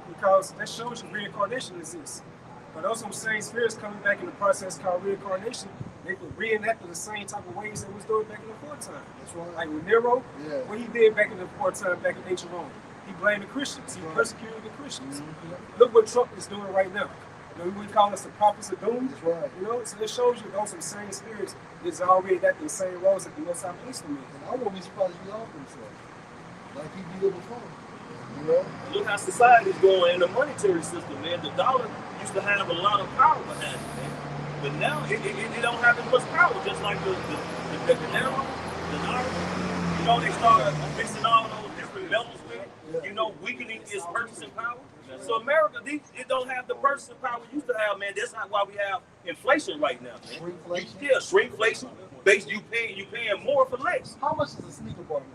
because that shows you reincarnation exists. But those some same spirits coming back in the process called reincarnation, they could reenact the same type of ways they was doing back in the foretime. That's right. Like with Nero, Yeah. what he did back in the foretime, back in ancient Rome, he blamed the Christians. He persecuted the Christians. Look what Trump is doing right now. You know, we call us the prophets of doom. That's right. You know, so it shows you those some same spirits is already at the same roles that the Most High placed them in. And I won't be surprised if he off himself. Like he did before. You know? Look how society's going in the monetary system, man. The dollar used to have a lot of power behind it, man. But now it don't have as much power, just like the dinero, the dollar. You know, they started mixing all those different metals with it, you know, weakening its purchasing power. So America, it don't have the purchasing power we used to have, man. That's not why we have inflation right now, man. Shrinkflation. Yeah, shrinkflation. Basically, you paying more for less. How much is a sneaker bar now?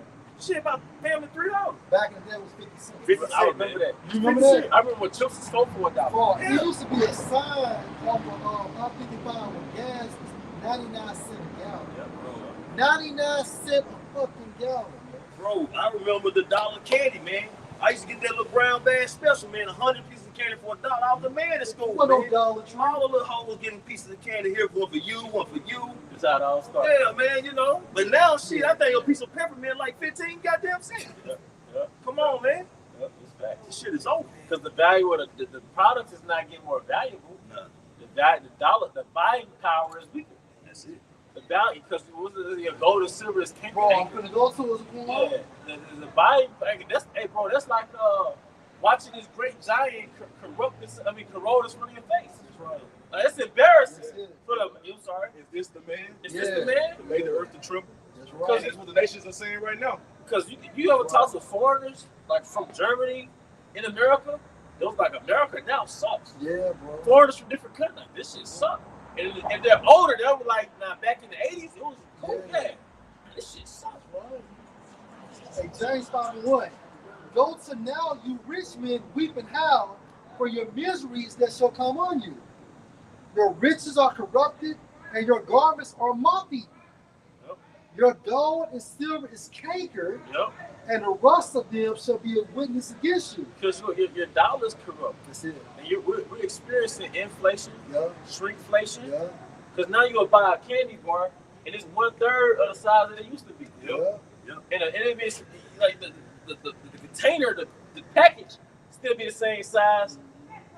Shit, about family $3. Back in the day it was 50 cents. 50 I remember that. You remember that? I remember when chips was sold for $1. Bro, it used to be a sign off of I-55 when gas was 99 cents a gallon. Yeah, bro. 99 cents a fucking gallon, man. Bro, I remember the dollar candy, man. I used to get that little brown bag special, man. 100 pieces of candy for $1. I was the man at school, What no man. Dollar Tree? All the little hoes getting pieces of candy here, one for you, one for you. That's how it all started. Yeah, man, you know. But now, shit, I think a piece of peppermint like 15 goddamn cents. Yeah. Come on, man. Yep, it's facts. This shit is over. Because the value of the product is not getting more valuable. Nah, The dollar, the buying power is weaker. that's it. The value, because your gold and silver is king. Bro, I'm gonna go to his Yeah, the buying, that's, hey, bro, that's like watching this great giant corrode us in front of your face. That's right. It's embarrassing. That's it. For the, I'm sorry. Is this the man Is Yeah. this the man? that made the earth to tremble? That's And right. that's what the nations are saying right now. Because you ever talk to foreigners, like from Germany, in America, it was like America now sucks. Yeah, bro. Foreigners from different countries, like, this shit sucks. And if they're older, they were like, nah, back in the 80s, it was cool. Yeah. Yeah. This shit sucks, bro. Hey, James 5:1. Go to now, you rich men, weep and howl for your miseries that shall come on you. Your riches are corrupted, and your garments are moth-eaten. Yep. Your gold and silver is cankered, Yep. and the rust of them shall be a witness against you. Because your dollar's corrupt. That's it. And we're experiencing inflation, Yeah, shrinkflation. yeah, Because now you'll buy a candy bar, and it's 1/3 of the size that it used to be. yeah. And it is like the container, the package still be the same size,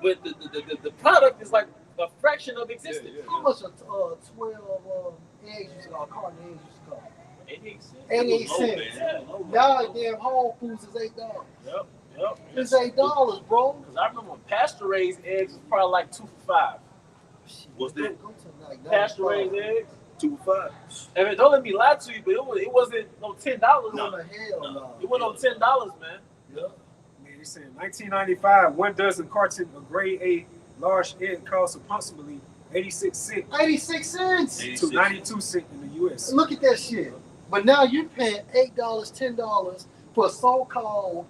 but the product is like a fraction of existence. Yeah. How much a 12 eggs used to call, carton eggs used to call? 88 cents. 88 Low, cents. man. Low. Now, damn Whole Foods is $8. Yep. It's $8, bro. Because I remember when pasture raised eggs was probably like 2 for $5. What's that? Go to like Pasture 95. raised eggs. 2 for $5. I mean, don't let me lie to you, but it wasn't no $10. No, hell no. It wasn't no $10, man. Yeah. Man, they said in 1995, 1 dozen carton of grade A large egg cost approximately 86 cents 86 cents. to 92 cents in the U.S. Look at that shit. But now you're paying $8, $10 for so-called,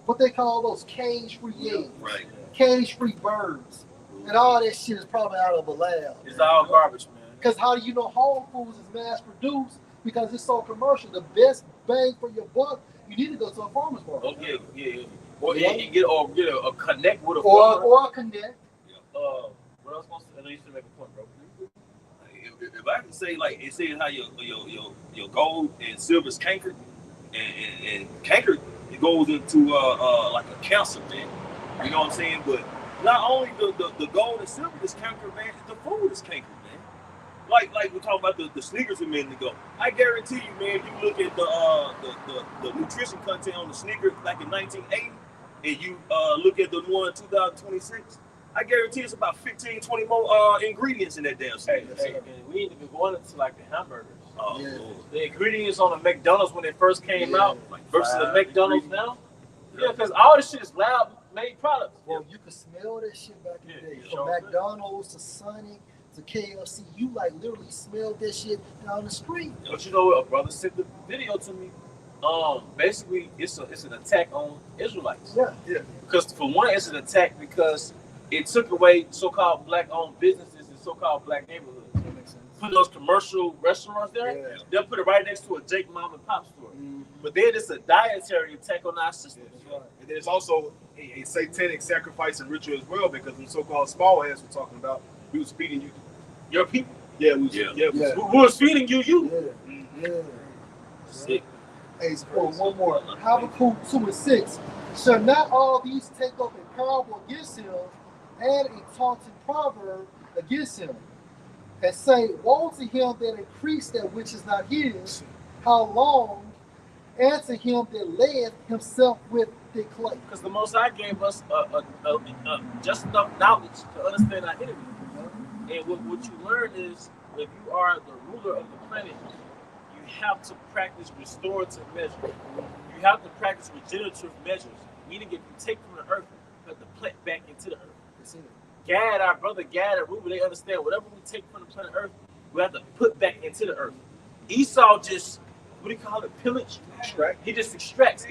what they call those cage-free eggs, Right. cage-free birds, and all that shit is probably out of a lab. It's all garbage, man. Because how do you know Whole Foods is mass-produced? Because it's so commercial. The best bang for your buck, you need to go to a farmer's market. Oh, yeah. Or you get a connect with a Or farmer. or a connect. What else? I know you should make a point, bro. If I can say, like, it says how your gold and silver is cankered, and cankered, it goes into like a cancer, man. You know what I'm saying? But not only the gold and silver is cankered, man, the food is cankered, man. Like we talked about the sneakers a minute ago. I guarantee you, man, if you look at the nutrition content on the sneaker like in 1980, and you look at the one in 2026, I guarantee it's about 15, 20 more ingredients in that damn sneaker. Hey, we need to be going into like the hamburgers. Oh, Yeah. Lord. The ingredients on the McDonald's when it first came Yeah. out versus the 5 McDonald's ingredients. now. Yeah, because all this shit is lab-made products. Bro, you could smell that shit back in the Yeah, day. you From sure McDonald's to Sonic to KFC, you like literally smelled that shit down the street. But you know what? A brother sent the video to me. Basically, it's an attack on Israelites. Yeah. Because for one, it's an attack because it took away so-called black-owned businesses and so-called black neighborhoods. That makes sense. put those commercial restaurants there. Yeah. They'll put it right next to a Jake Mom and Pop store. Mhm. But then it's a dietary attack on our system. Right. And there's also a satanic sacrifice and ritual as well, because when so-called small ass were talking about, we was feeding you. Your people. Yeah, we was, Yeah. yeah. We was- Who was feeding you? Yeah. Yeah. Sick. Hey, one more. Habakkuk 2:6. Shall not all these take up a parable against him, and a taunting proverb against him, and say, woe to him that increased that which is not his, how long, and to him that layeth himself with the clay. Because the Most High gave us just enough knowledge to understand our enemy. And what you learn is, if you are the ruler of the planet, you have to practice restorative measures. You have to practice regenerative measures. Meaning, if you take from the earth, you have to plant back into the earth. That's it. Gad, our brother Gad and Reuben, they understand whatever we take from the planet Earth, we have to put back into the earth. Esau just, what do you call it, pillage? Extract. He just extracts. He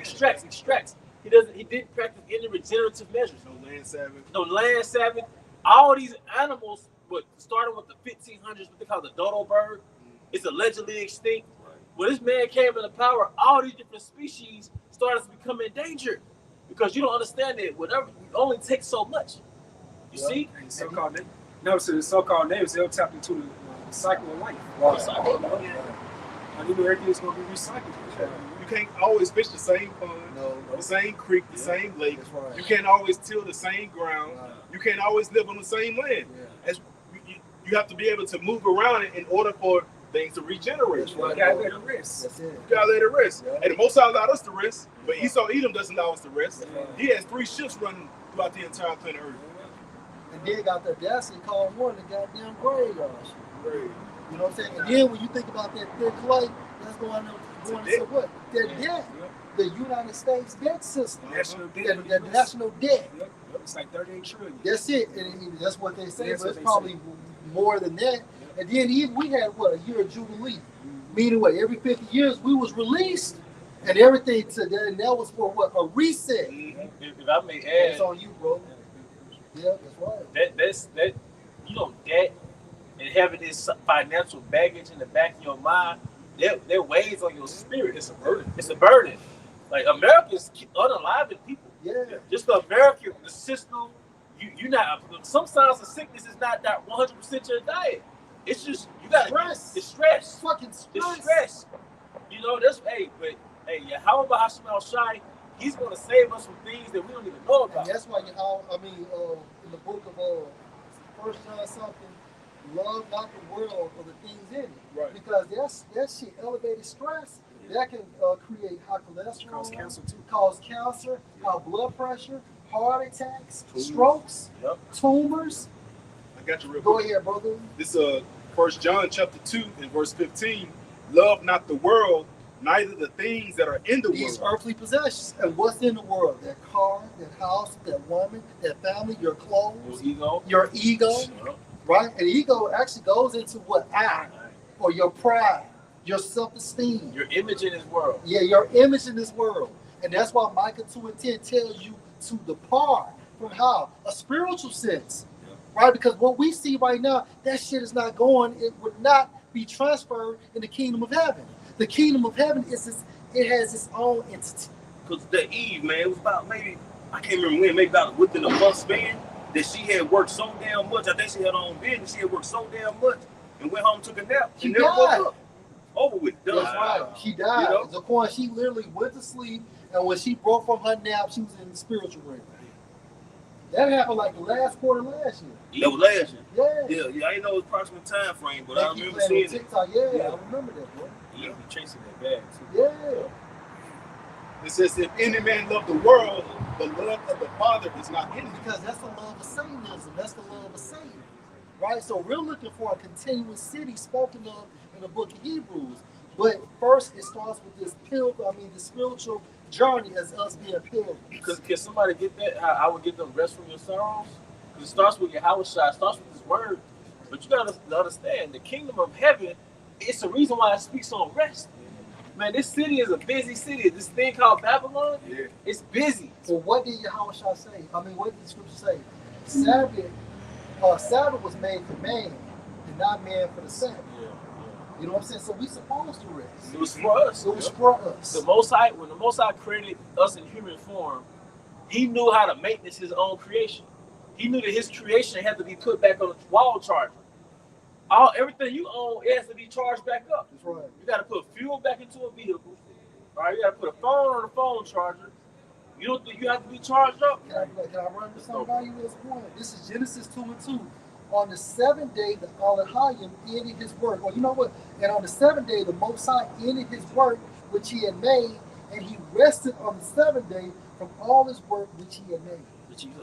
didn't practice any regenerative measures. No land Sabbath. No land Sabbath. All these animals, starting with the 1500s, what they call the dodo bird, it's allegedly extinct. When this man came into power, all these different species started to become endangered, because you don't understand that whatever, you only take so much. You see? And so-called neighbors. Notice the so-called neighbors, they'll tap into the cycle of life. Right. Cycle of life. I knew everything's going to be recycled. You can't always fish the same pond, No. the same creek, the same lake. That's right. You can't always till the same ground. Right. You can't always live on the same land. Yeah. As you have to be able to move around it in order for things to regenerate. That's You right. got to let it rest. That's it. You gotta let it rest. Yeah. And the Most High allowed us to rest, but Esau Edom doesn't allow us to rest. That's right. He has 3 ships running throughout the entire planet Earth. And then got the audacity to call one the goddamn graveyard shit. Right. You know what I'm saying? And then when you think about that thick clay, that's going into what? That debt. The United States debt system. National debt. The national debt. Yep. It's like 38 trillion. That's it. And that's what they say, That's but what it's they probably say. more than that. And then even we had a year of Jubilee. Meaning what? Every 50 years we was released. And everything to that, and that was for what? A reset. If I may It's add, on you, bro. Yeah, that's right. that debt and having this financial baggage in the back of your mind, that weighs on your spirit. It's a burden. It's a burden. Like, Americans unaliving people. Yeah. Just the American, the system. You not, some signs of sickness is not 100% your diet. It's just, you got Stress. It's stress. Fucking stress. It's stress. You know, that's, Yahweh Hashem Shai, he's going to save us from things that we don't even know And about. that's why, in the book of 1 John something, love not the world or the things in it. Right. Because that shit, elevated stress, that can create high cholesterol, Cause cancer too. cause cancer, high blood pressure, heart attacks, strokes, Yep. tumors. I got you real Go quick. ahead, brother. This 1 John chapter 2 and verse 15. Love not the world, neither the things that are in the These world. earthly possessions. And what's in the world? That car, that house, that woman, that family, your clothes, your ego, right? And ego actually goes into what? I, or your pride, your self-esteem. Your image in this world. Yeah, your image in this world. And that's why Micah 2:10 tells you to depart from how? A spiritual sense. Right? Because what we see right now, that shit is not going, it would not be transferred in the kingdom of heaven. The kingdom of heaven it has its own entity. Because the Eve, man, it was about maybe, I can't remember when, maybe about within a month span, that she had worked so damn much. I think she had her own business. She had worked so damn much and went home, took a nap. She and never died. woke up. Over with. Done. That's right. She died. You know? Zaquan, she literally went to sleep, and when she broke from her nap, she was in the spiritual realm. That happened like the last quarter last year. That was last year. Yeah. Yeah, I didn't know the approximate time frame, but I Like you remember playing seeing on it. TikTok. Yeah, I remember that, bro. You be chasing that bag, too. Yeah. It says, if any man love the world, the love of the Father is not in him. Because that's the love of Satanism. That's the love of Satan. Right? So we're looking for a continuous city spoken of in the book of Hebrews. But first, it starts with this the spiritual journey as us being pilgrims. Because can somebody get that? How I would get them rest from your sorrows? Because it starts with Yahweh Shai, it starts with this word. But you got to understand, the kingdom of heaven, it's the reason why it speaks on rest. Man, this city is a busy city. This thing called Babylon, it's busy. So what did Yahweh Shai say? What did the scripture say? Sabbath was made for man, and not man for the Sabbath. Yeah. You know what I'm saying? So we supposed to rest. It was for us. It was for us. The Most High, when the Most High created us in human form, He knew how to maintenance His own creation. He knew that His creation had to be put back on a wall charger. Everything you own, it has to be charged back up. That's right. You got to put fuel back into a vehicle. Right? You got to put a phone on a phone charger. You don't think you have to be charged up? Can I run to something by you this point? This is Genesis 2:2. On the seventh day, the Elohim ended his work. Well, you know what? And on the seventh day, the Most High ended his work which he had made, and he rested on the seventh day from all his work which he had made.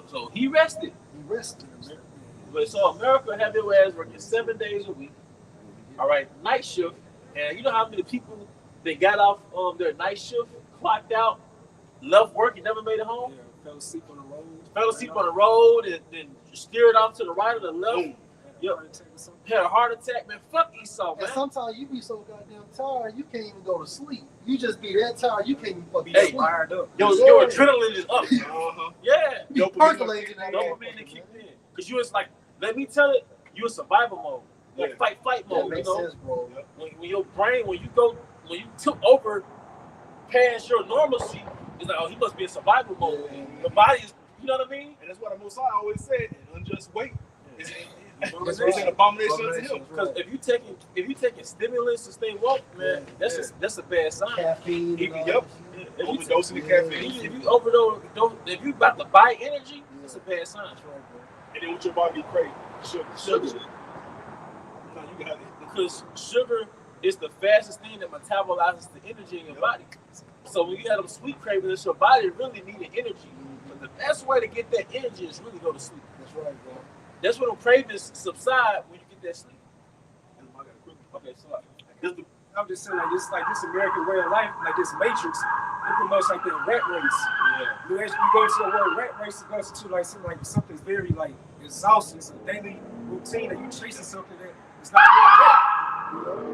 So he rested. He rested. But so America have their ass working 7 days a week. All right, night shift. And you know how many people that got off their night shift, clocked out, left work, and never made it home? Yeah, fell asleep on the road. Fell asleep on the road and then steered off to the right or the left. Yep. Had a heart attack, man. Fuck Esau, man. And sometimes you be so goddamn tired, you can't even go to sleep. You just be that tired, you can't even fucking Be sleep. fired up. Your adrenaline is up. Yeah. You percolating that Dopamine that kicked in. Because you was like, let me tell it, you in survival mode. Like fight That mode, makes you know? sense, bro. When your brain, when you took over past your normalcy, it's like, oh, he must be in survival mode. Yeah. The body is, you know what I mean? And that's what the Most High always said: an unjust weight is That's an abomination unto him. Because if you taking stimulants to stay woke, man, that's a bad sign. Caffeine. Even and all yep, that shit. overdosing the caffeine, If you overdose, if you about to buy energy, that's a bad sign. That's right, bro. and then what your body crave, sugar. No, you got it. Because sugar is the fastest thing that metabolizes the energy in your body. So when you have them sweet cravings, your body really needed energy. But the best way to get that energy is really go to sleep. That's right, bro. That's when the cravings subside when you get that sleep. Okay, so I'm just saying, like this American way of life, like this matrix, it promotes like that rat race. yeah. You go to the word rat race, it goes to like something's very like exhausting. It's a daily routine that you chasing something that is not really there.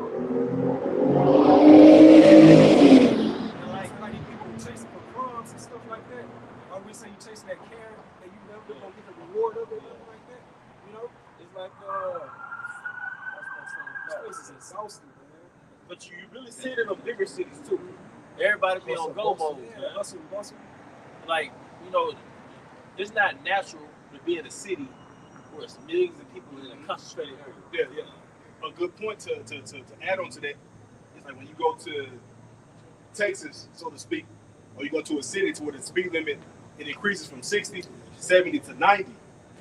Like these people chasing for crumbs and stuff like that. Or we say you chasing that carrot that you never gonna get the reward of it, nothing like that. You know, it's like this place is exhausting, man. But you really see it in the bigger cities too. Everybody be on go mode, man. Hustle. Like, you know, it's not natural to be in a city where it's millions of people in a concentrated area. Yeah. A good point to add on to that is like when you go to Texas, so to speak, or you go to a city to where the speed limit it increases from 60, 70 to 90,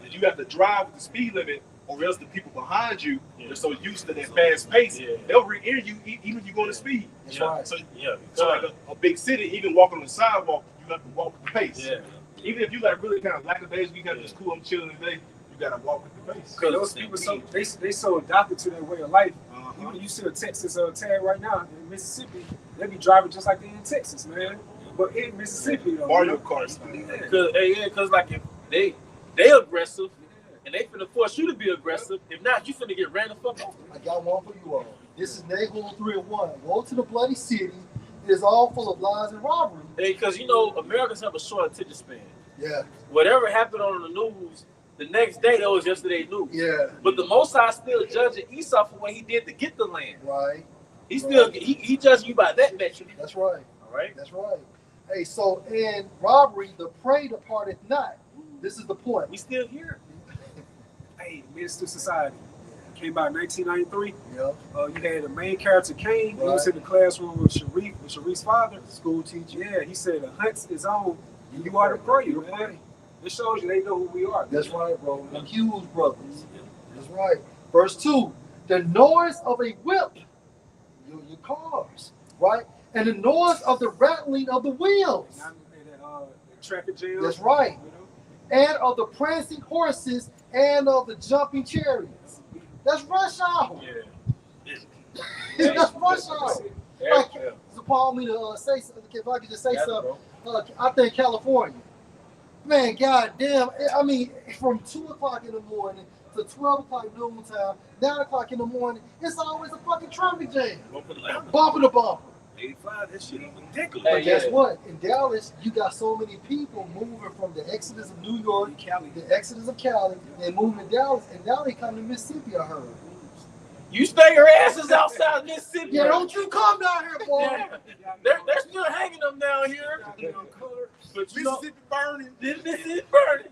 and you have to drive with the speed limit, or else the people behind you are so used to that fast pace, they'll rear you even if you're going to speed. That's right. So like a big city, even walking on the sidewalk, you have to walk with the pace. Yeah. Even if you like really kind of lackadaisical, you got this cool, I'm chilling today, you gotta walk with the pace. Because those people they so adapted to their way of life. You see a Texas tag right now in Mississippi, they be driving just like they in Texas, man. But in Mississippi, though, Mario Kart. Because like if they aggressive and they finna force you to be aggressive. If not, you finna get ran the fuck over. I got one for you all. This is Nahum 3:1. Woe to the bloody city. It is all full of lies and robbery. Because you know Americans have a short attention span. Yeah. Whatever happened on the news, the next day that was yesterday's news. Yeah. But the Most High still judging Esau for what he did to get the land. Right. He still he judging you by that metric. That's right. All right. That's right. Hey, so in robbery, the prey departeth not. This is the point. We still here. Hey, Minister Society came out in 1993. Yep. You had the main character Kane. He was Right. in the classroom with Sharif's father. School teacher. Yeah, he said the hunt is on. You are the prey, man. It shows you they know who we are. That's right, bro. The Hughes brothers. That's right. Verse 2. The noise of a whip. Your cars. Right? And the noise of the rattling of the wheels. Not that traffic jam. That's right. You know? And of the prancing horses and of the jumping chariots. That's rush hour. Yeah. That's rush hour. Yeah. So Paul, me to say something. If I could just say Yeah, something, I think California. Man, goddamn! I mean, from 2 o'clock in the morning to 12 o'clock noontime, 9 o'clock in the morning, it's always a fucking traffic jam. Bumper to bumper. 85, that shit is ridiculous. But guess what? In Dallas, you got so many people moving from the exodus of New York, Cali. the exodus of Cali, and moving to Dallas. And now they come to Mississippi, I heard. You stay your asses outside Mississippi. Yeah, don't you come down here, boy. Yeah. They're still hanging them down here. But you know, Mississippi burning. Mississippi burning.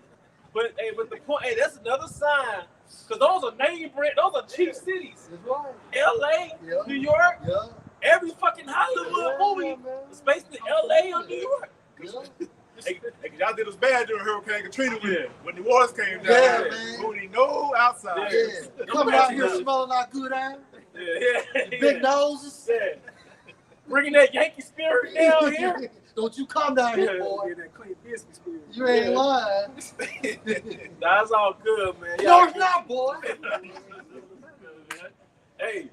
But hey, but the point, hey, that's another sign. Because those are name brand, those are cheap cities. That's right. LA, Yeah. New York, Yeah. every fucking Hollywood movie is based in LA or New York. Yeah. Hey, y'all did us bad during Hurricane Katrina when the waters came down. Yeah, Yeah, man. we didn't know outside. Yeah. Come out here smelling like good ass. Yeah. Big noses. Yeah. Bringing that Yankee spirit down here. Don't you come down here, boy. Yeah, that clean business spirit. You ain't lying. That's all good, man. No, it's not, boy. Hey,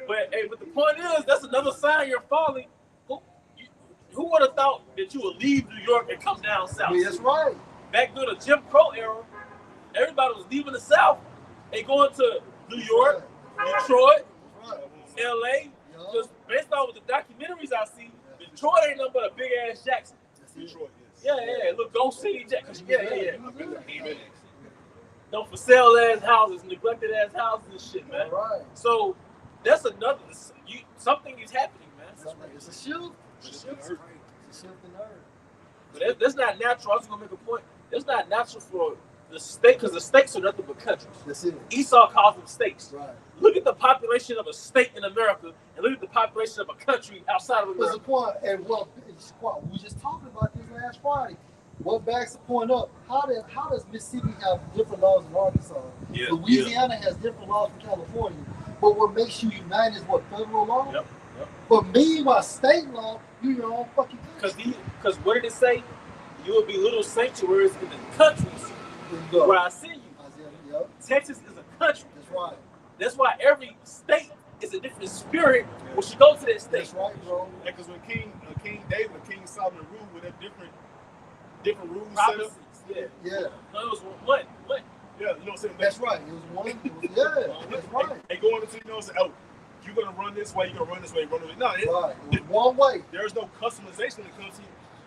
but the point is, that's another sign you're falling. Who would have thought that you would leave New York and come down south? Yeah, that's right. Back during the Jim Crow era, everybody was leaving the south and going to New York, Detroit, Right. LA. Yeah. Just based on the documentaries I see, Detroit ain't nothing but a big ass Jackson. Detroit, Yeah, look, Ghost City Jackson. Yeah. Don't for sale ass houses, neglected ass houses and shit, man. All right. So that's another. Something is happening, man. It's a shift. It's a shift in earth. But that's not natural. I was gonna make a point. It's not natural for the state because the states are nothing but countries. That's it. Esau calls them states. Right. Look at the population of a state in America and look at the population of a country outside of What's America. the point? And well, we were just talking about this last Friday. What backs the point up? How does Mississippi have different laws than Arkansas? Yeah, Louisiana has different laws from California. But what makes you unite is what, federal law? Yep. But meanwhile, state law, you your own fucking country. Because what did it say? You will be little sanctuaries in the countries where I send you. Yep. Texas is a country. That's right. That's why every state is a different spirit when you go to that state. That's right, bro. Because when King David and King Solomon ruled with that different rules set Prophecies. up. Yeah. Yeah. No, it was one. Yeah, you know what I'm saying? That's right. It was one. Yeah. That's right. They going into, you know, say, oh, you're gonna run this way, you're gonna run this way, run this way. No, Right. It was one way. there's no customization when it comes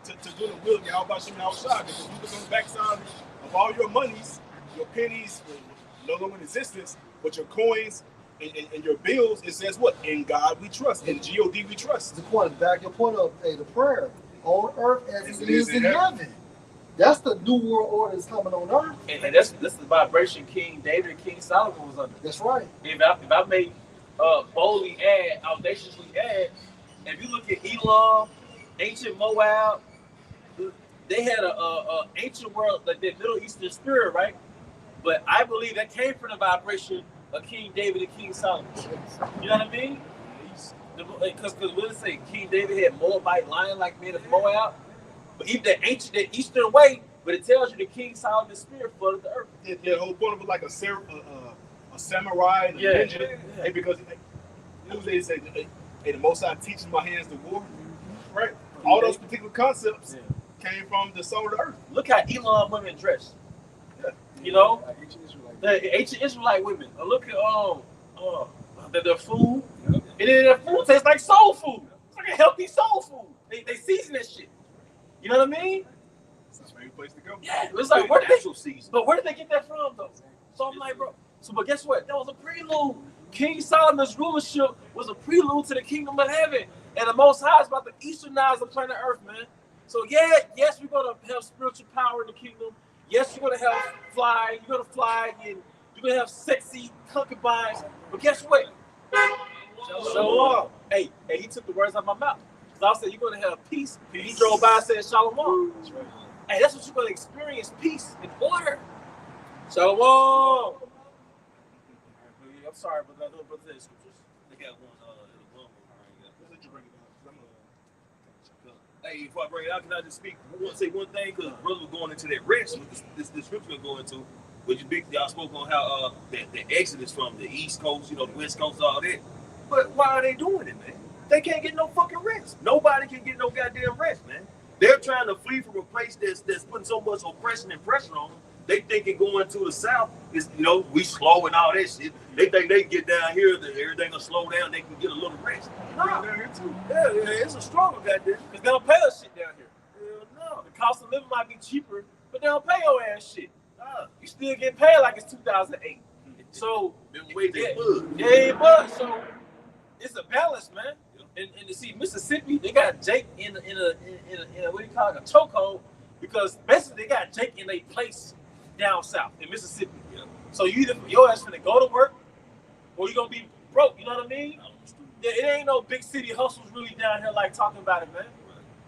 to do the will of Yahweh Shem outside. Because you look on the backside of all your monies, your pennies, no longer in existence, but your coins and your bills, it says what? In God we trust. In G-O-D we trust. The point, back your point of the prayer on earth as it is in heaven. That's the new world order that's coming on earth. And that's the vibration King David and King Solomon was under. That's right. If I may boldly add, audaciously add, if you look at Elam, ancient Moab, they had a ancient world, like that Middle Eastern spirit, right? But I believe that came from the vibration of King David and King Solomon. You know what I mean? Because what did it say? King David had Moabite lion-like men of Moab. But even that Eastern way, but it tells you the King Solomon's spirit flooded the earth. The whole point of it like a samurai and a ninja. Hey, because they say, hey, the Most High teaches my hands to war. Right? All those particular concepts came from the soul of the earth. Look how Elam women dress. Yeah. You know? The ancient Israelite women. Look at their food. And then their food tastes like soul food. It's like a healthy soul food. They season that shit. You know what I mean? That's a favorite place to go. Yeah. It's like, where did they get that from, though? So I'm like, bro. So, but guess what? That was a prelude. King Solomon's rulership was a prelude to the kingdom of heaven. And the Most High is about to easternize the planet Earth, man. So, yes, we're going to have spiritual power in the kingdom. Yes, you're going to have fly. You're going to fly, and you're going to have sexy concubines. But guess what? Shalom. Hey, he took the words out of my mouth. Because I said, you're going to have peace. He drove by and said, Shalom. That's right. Hey, that's what you're going to experience, peace and order. Shalom. I'm sorry, but I don't put the scriptures. They got one. Hey, before I bring it out, can I just speak? I want to say one thing because brother was going into that rest. This scripture we're going into, which y'all spoke on how the exodus from the East Coast, the West Coast, all that. But why are they doing it, man? They can't get no fucking rest. Nobody can get no goddamn rest, man. They're trying to flee from a place that's putting so much oppression and pressure on them. They thinking going to the South is, we slow and all that shit. They think they can get down here, that everything will slow down, they can get a little rest. No. Down here too. Yeah, it's a struggle, goddamn. Because they don't pay us shit down here. No. The cost of living might be cheaper, but they don't pay your ass shit. You still get paid like it's 2008. So Been waiting yeah, good. yeah, but so it's a balance, man. And to see Mississippi, they got Jake in a what do you call it, a chokehold, because basically they got Jake in a place down south in Mississippi. Yeah. So you either your ass finna go to work or you gonna be broke. You know what I mean? Yeah, it ain't no big city hustles really down here like talking about it, man.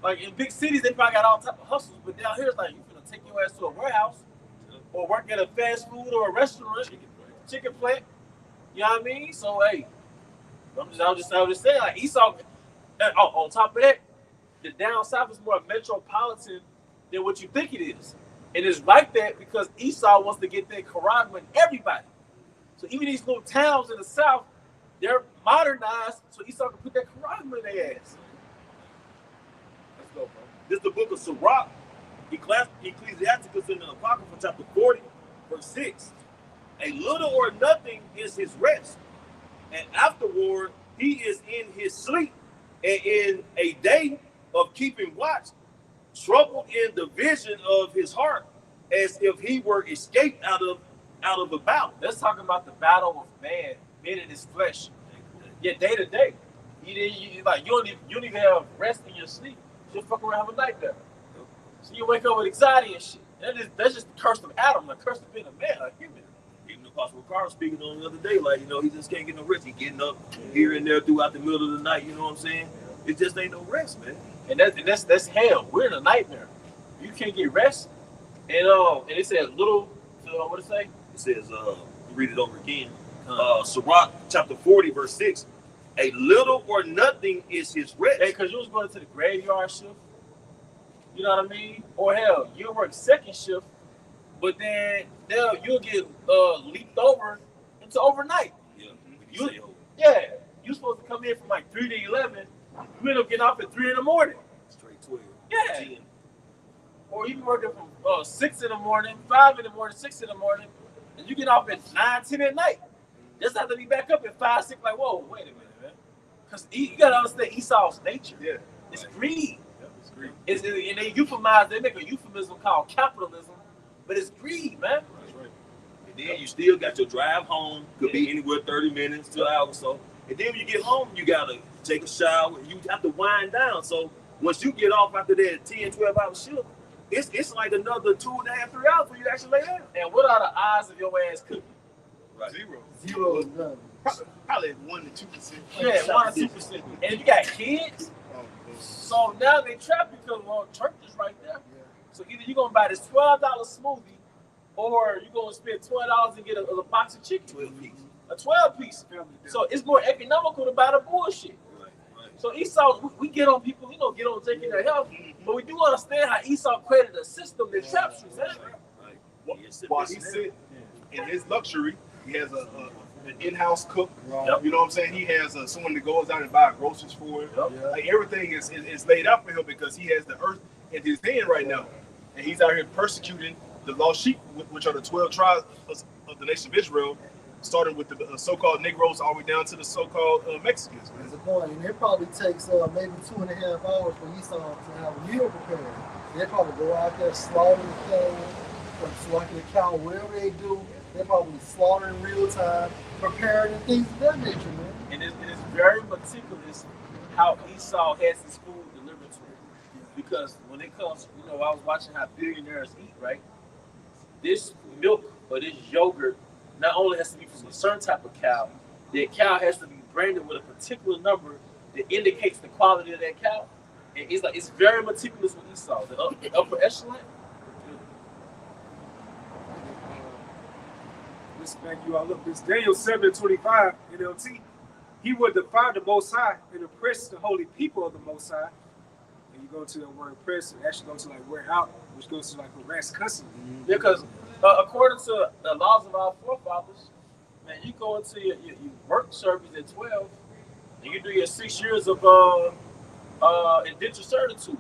Like in big cities, they probably got all type of hustles, but down here it's like you finna take your ass to a warehouse or work at a fast food or a restaurant, chicken plant. You know what I mean? So hey, I was just saying, like Esau. On top of that, the down south is more metropolitan than what you think it is, and it's like that because Esau wants to get their Quran with everybody. So even these little towns in the south, they're modernized so Esau can put that Quran in their ass. Let's go, bro. This is the book of Sirach, Ecclesiasticus in the Apocrypha, chapter 40, verse 6. A little or nothing is his rest, and afterward he is in his sleep, and in a day of keeping watch, troubled in the vision of his heart, as if he were escaped out of a battle. Let's talk about the battle of man in his flesh. Yeah, day to day. You don't even have rest in your sleep. You just fuck around have a nightmare. So you wake up with anxiety and shit. That's just the curse of Adam, the curse of being a man, a human. Even Apostle Carl speaking on the other day, like, he just can't get no rest. He getting up here and there throughout the middle of the night, you know what I'm saying? It just ain't no rest, man. And that's hell. We're in a nightmare. You can't get rest. And it says little, what it say? It says, read it over again. Sirach chapter 40, verse 6. A little or nothing is his rest. Hey, because you was going to the graveyard shift. You know what I mean? Or hell, you'll work second shift, but then you'll get leaped over into overnight. Yeah. You're supposed to come in from like 3 to 11. You end up getting off at 3 in the morning. Straight 12. Yeah. 10. Or you be working from 6 in the morning, 5 in the morning, 6 in the morning, and you get off at 9, 10 at night. Just have to be back up at 5, 6. Like, whoa, wait a minute, man. Because you gotta understand Esau's nature. Yeah. It's greed. Yeah, it's greed. And they make a euphemism called capitalism, but it's greed, man. That's right. And then you still got your drive home. Could be anywhere 30 minutes to an hour or so. And then when you get home, you gotta take a shower. You have to wind down. So once you get off after that 10, 12-hour shift, it's like another 2.5, 3 hours for you to actually lay down. And what are the odds of your ass cooking? Right. Zero. Zero. None. Probably 1 to 2%. Yeah, 1 or 2%. And if you got kids, so now they trap because church is right there. So either you're gonna buy this $12 smoothie, or you're gonna spend $12 and get a box of chicken. 12 piece. A 12-piece. So it's more economical to buy the bullshit. Right. So Esau, we get on people, get on taking their health, but we do understand how Esau created a system that traps you, man. Right. While he sit in his luxury, he has an in-house cook. Right. You know what I'm saying? He has someone that goes out and buy groceries for him. Yeah. Like everything is laid out for him because he has the earth in his hand right now, and he's out here persecuting the lost sheep, which are the 12 tribes of the nation of Israel, starting with the so-called Negroes all the way down to the so-called Mexicans. That's the point. And it probably takes maybe 2.5 hours for Esau to have a meal prepared. They probably go out there, slaughter the cattle, slaughter the cow, whatever they do. They probably slaughter in real time, preparing and things of that nature, man. And it's very meticulous how Esau has his food delivered to him. Because when it comes, I was watching how billionaires eat, right? This milk or this yogurt not only has to be from a certain type of cow, that cow has to be branded with a particular number that indicates the quality of that cow. And it's very meticulous with Esau. The upper echelon. Let's back you all up. It's Daniel 7:25 NLT. He will defy the Most High and oppress the holy people of the Most High. And you go to the word oppress, and actually go to like wear out, which goes to like harass constantly. Because according to the laws of our forefathers, man, you go into your work service at 12, and you do your 6 years of indentured servitude,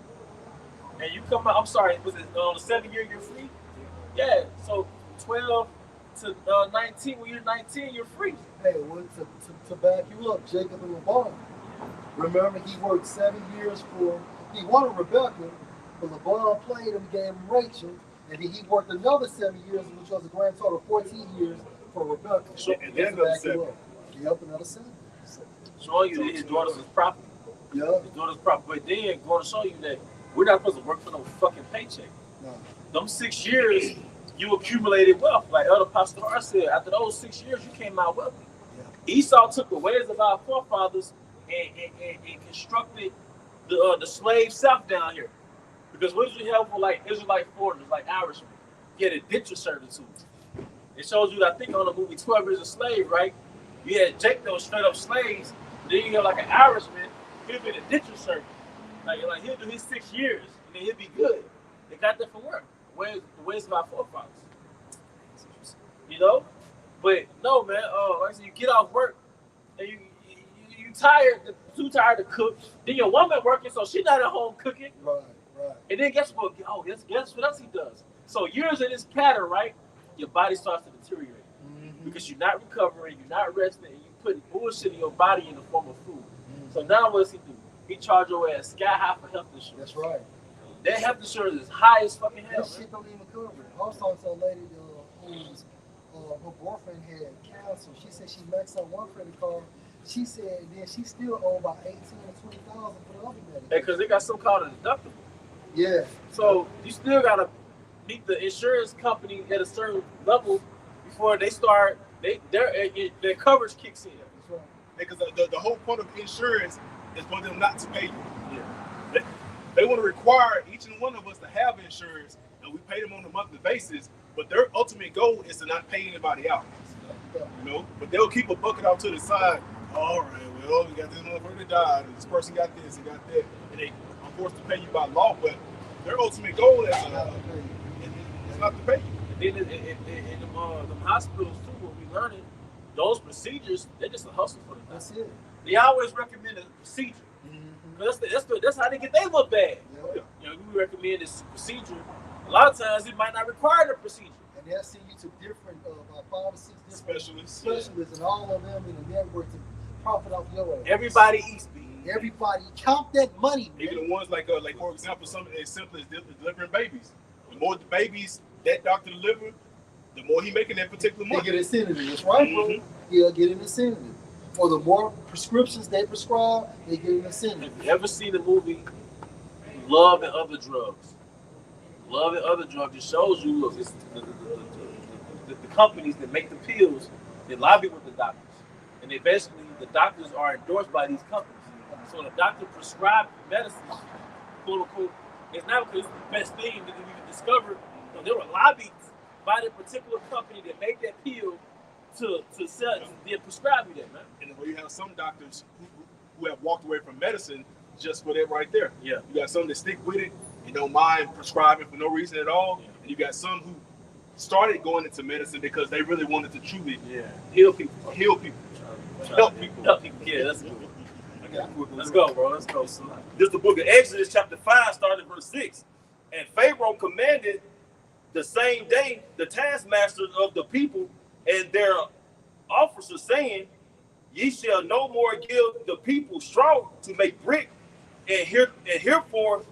and you come out. I'm sorry, was it the 7 year you're free? Yeah. So 12 to 19. When you're 19, you're free. Hey, well, to back you up, Jacob and Laban. Remember, he worked 7 years he wanted Rebecca, but Laban played him, gave him Rachel, and then he worked another 7 years, which was a grand total of 14 years for Rebecca. So, and Just then to another back you 7. up. Yep, another 7. Showing you that his daughter's his property. Yeah. His daughter's property. But then going to show you that we're not supposed to work for no fucking paycheck. No. Them 6 years, you accumulated wealth. Like Elder Pastor Har said, after those 6 years, you came out wealthy. Yeah. Esau took the ways of our forefathers and constructed the slave South down here. Because what did you have for like Israelite foreigners, like Irishmen? You had indenture servitude. It shows you, I think, on the movie 12 Years a Slave, right? You had Jake, those straight up slaves. Then you have like an Irishman, he'll be an indenture servant. Like he'll do his 6 years, and then he'll be good. They got that from where? The ways of our forefathers. You know? But no, man, like I said, you get off work, and you tired, too tired to cook. Then your woman working, so she's not at home cooking. Right. And then guess what? Oh, guess what else he does? So years of this pattern, right? Your body starts to deteriorate because you're not recovering, you're not resting, and you putting bullshit in your body in the form of food. So now what does he do? He charge your ass sky high for health insurance. That's right. That health insurance is high as fucking hell. This shit don't even cover it. I was talking to a lady whose her boyfriend had cancer. She said she maxed out one credit card. She said then she still owed about 18 or 20,000 for the other medication. Because they got some called a deductible. Yeah. So you still gotta meet the insurance company at a certain level before they start. Their coverage kicks in. That's right. Because the whole point of insurance is for them not to pay you. Yeah. They want to require each and one of us to have insurance, and we pay them on a monthly basis. But their ultimate goal is to not pay anybody out. You know, but they'll keep a bucket out to the side. All right, well, we got this motherfucker that died, and this person got this and got that, and they are forced to pay you by law. But their ultimate goal is not to pay you. And then in the hospitals too, when we learning those procedures, they're just a hustle for them. That's it. They always recommend a procedure. That's how they get they look bad. Yeah. You know, we recommend this procedure. A lot of times it might not require the procedure. And they'll send you to different, about 5 or 6 different Specialists. and all of them in the network to profit off your ass. Everybody eats beans. Everybody count that money, man. Even the ones like for example, something as simple as delivering babies. The more the babies that doctor deliver, the more he making that particular They month. get incentive. That's right, bro. Yeah, get an incentive. For the more prescriptions they prescribe, they get an incentive. Have you ever seen the movie Love and Other Drugs? Love and Other Drugs, it shows you, look, it's the companies that make the pills, they lobby with the doctors. And they basically, the doctors are endorsed by these companies. So the doctor prescribed medicine, quote unquote, it's not because it's the best thing that we discovered. No, they were lobbied by the particular company that made that pill to sell, to prescribe you that, man. And you have some doctors who have walked away from medicine just for that right there. Yeah. You got some that stick with it and don't mind prescribing for no reason at all. Yeah. And you got some who started going into medicine because they really wanted to truly Heal people. help people. Yeah, that's good. Let's go, bro. Let's go. Son. This is the book of Exodus, chapter 5, starting verse 6. And Pharaoh commanded the same day the taskmasters of the people and their officers, saying, Ye shall no more give the people straw to make brick, and heretofore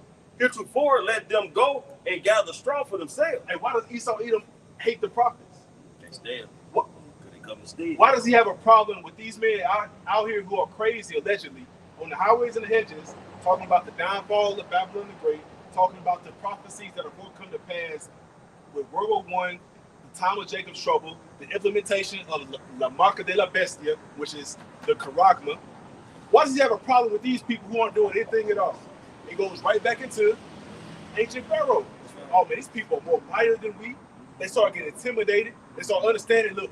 let them go and gather straw for themselves. And why does Esau Edom hate the prophets? That's damn. What? Could they come and steal? Why does he have a problem with these men out here who are crazy, allegedly, on the highways and the hedges, talking about the downfall of Babylon the Great, talking about the prophecies that are going to come to pass with World War I, the time of Jacob's trouble, the implementation of La Marca de la Bestia, which is the Charagma? Why does he have a problem with these people who aren't doing anything at all? It goes right back into ancient Pharaoh. Oh man, these people are more mighty than we. They start getting intimidated. They start understanding, look,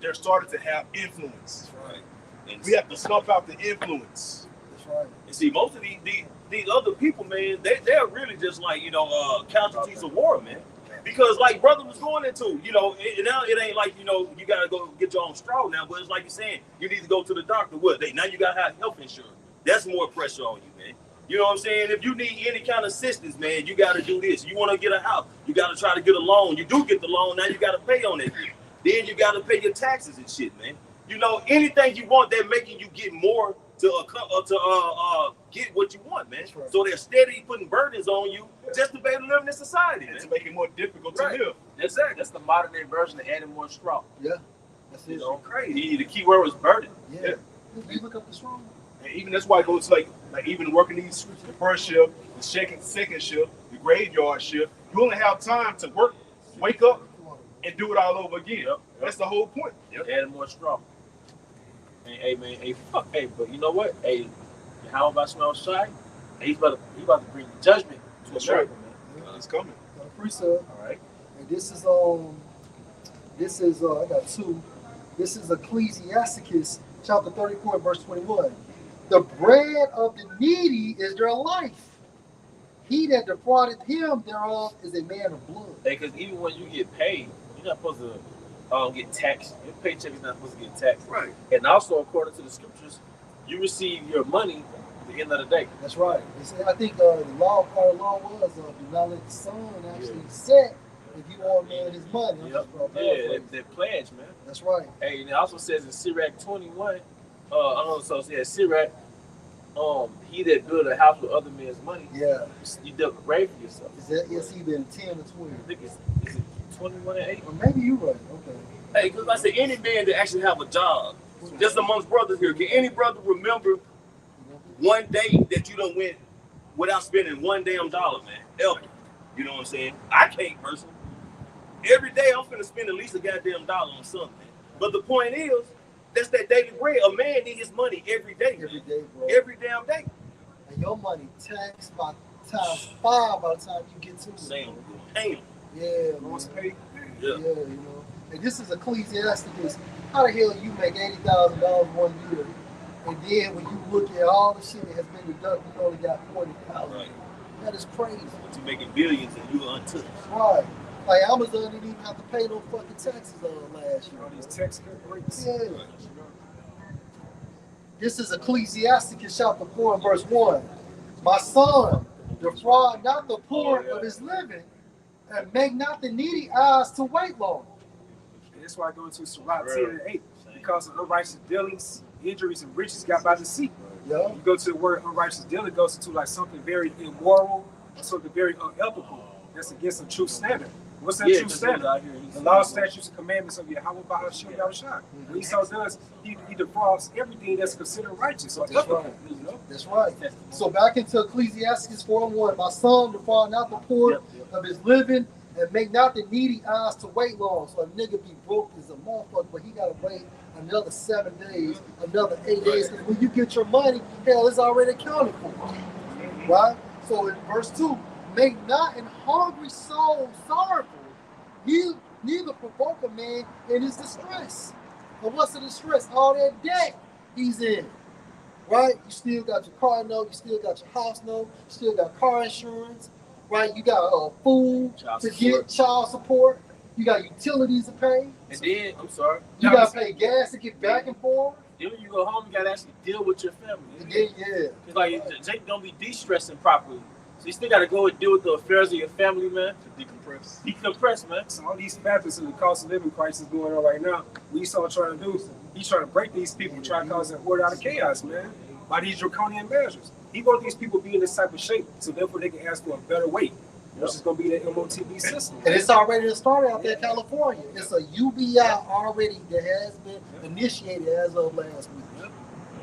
they're starting to have influence. That's right. And We have to snuff out the influence. That's right. And see, most of these other people, man, they're really just like, casualties of war, man. Because like brother was going into, now it ain't like, you gotta go get your own straw now, but it's like you're saying, you need to go to the doctor. Now you gotta have health insurance. That's more pressure on you, man. You know what I'm saying? If you need any kind of assistance, man, you gotta do this. You wanna get a house, you gotta try to get a loan. You do get the loan, now you gotta pay on it. Then you gotta pay your taxes and shit, man. Anything you want, they're making you get more to get what you want, man. Right. So they're steady putting burdens on you just to be able to live in this society, And man. to make it more difficult Right. to live. Exactly. That's the modern day version of adding more straw. Yeah. That's You it. know, crazy. The key word was burden. Yeah. You look up the strong. And even that's why it goes like even working these the first shift, the second shift, the graveyard shift. You only have time to work, wake up, and do it all over again. Yep. That's the whole point. Adding more straw. Hey man, hey fuck, hey, but you know what? Hey, how about smell shy? Hey, he about to bring judgment to That's America, right. man. It's coming. Precept. All right. And this is I got two. This is Ecclesiasticus chapter 34 verse 21. The bread of the needy is their life. He that defrauded him thereof is a man of blood. Hey, because even when you get paid, you're not supposed to get taxed. Your paycheck is not supposed to get taxed. Right. And also, according to the scriptures, you receive your money at the end of the day. That's right. I think the law part of the law was do not let the son actually set if you owe a man his money. Yep. Yeah, that pledge, man. That's right. Hey, and it also says in Sirach 21, Sirach, he that build a house with other men's money, Yeah. you dug a grave for yourself. Is that either 10 or 20? I think is it 21 and 8? Or maybe you're right. Okay. Hey, because I say any man that actually have a job, just amongst brothers here, can any brother remember one day that you done went without spending one damn dollar, man? Ever. You know what I'm saying? I can't personally. Every day I'm finna spend at least a goddamn dollar on something. But the point is, that's that daily bread. A man needs his money every day. Every day, bro. Every damn day. And your money taxed by times 5 by the time you get to it. Damn. Yeah, Most man. paid. Yeah. Yeah, you know. And this is Ecclesiasticus. How the hell you make $80,000 one year, and then when you look at all the shit that has been deducted, you only got 40,000. Right. That is crazy. But you making billions and you untouched. Right. Like Amazon didn't even have to pay no fucking taxes last year. All these tax cut rates. Yeah. This is Ecclesiasticus chapter 4 and verse 1. My son, defraud not the poor of his living, and make not the needy eyes to wait long. And that's why I go into Sirach 10 and 8. Because of unrighteous dealings, injuries, and riches got by deceit. Yeah. You go to the word unrighteous dealing, it goes into like something very immoral, or something very unethical. That's against a true standard. What's that true standard? Out here, The law, statutes, and commandments of Yahweh Ba'ashim Yahushua. What Esau does, he defrauds everything that's considered righteous or That's ethical. right. You know? That's right. So back into Ecclesiastes 4 and 1. My son, defraud not the poor of his living, and make not the needy eyes to wait long. So a nigga be broke as a motherfucker, but he gotta wait another 7 days, another 8 days. Because when you get your money, hell, it's already accounted for. Right? So in verse 2, make not an hungry soul sorrowful, neither provoke a man in his distress. But what's the distress? All that debt he's in. Right? You still got your car note, you still got your house note, you still got car insurance, right? You got food to get, child support, you got utilities to pay. And then, I'm sorry, You got to pay gas to get back and forth. then when you go home, you got to actually deal with your family. And then, yeah. It's like Jake don't be de-stressing properly. So you still got to go and deal with the affairs of your family, man. Decompress. Decompress, man. So all these factors in the cost of living crisis going on right now, what Esau trying to do, he's trying to break these people, trying to cause an order out of chaos, man, by these draconian measures. He want these people be in this type of shape, so therefore they can ask for a better way, which is going to be the MOTB system. And it's already started out there in California. It's a UBI already that has been initiated as of last week.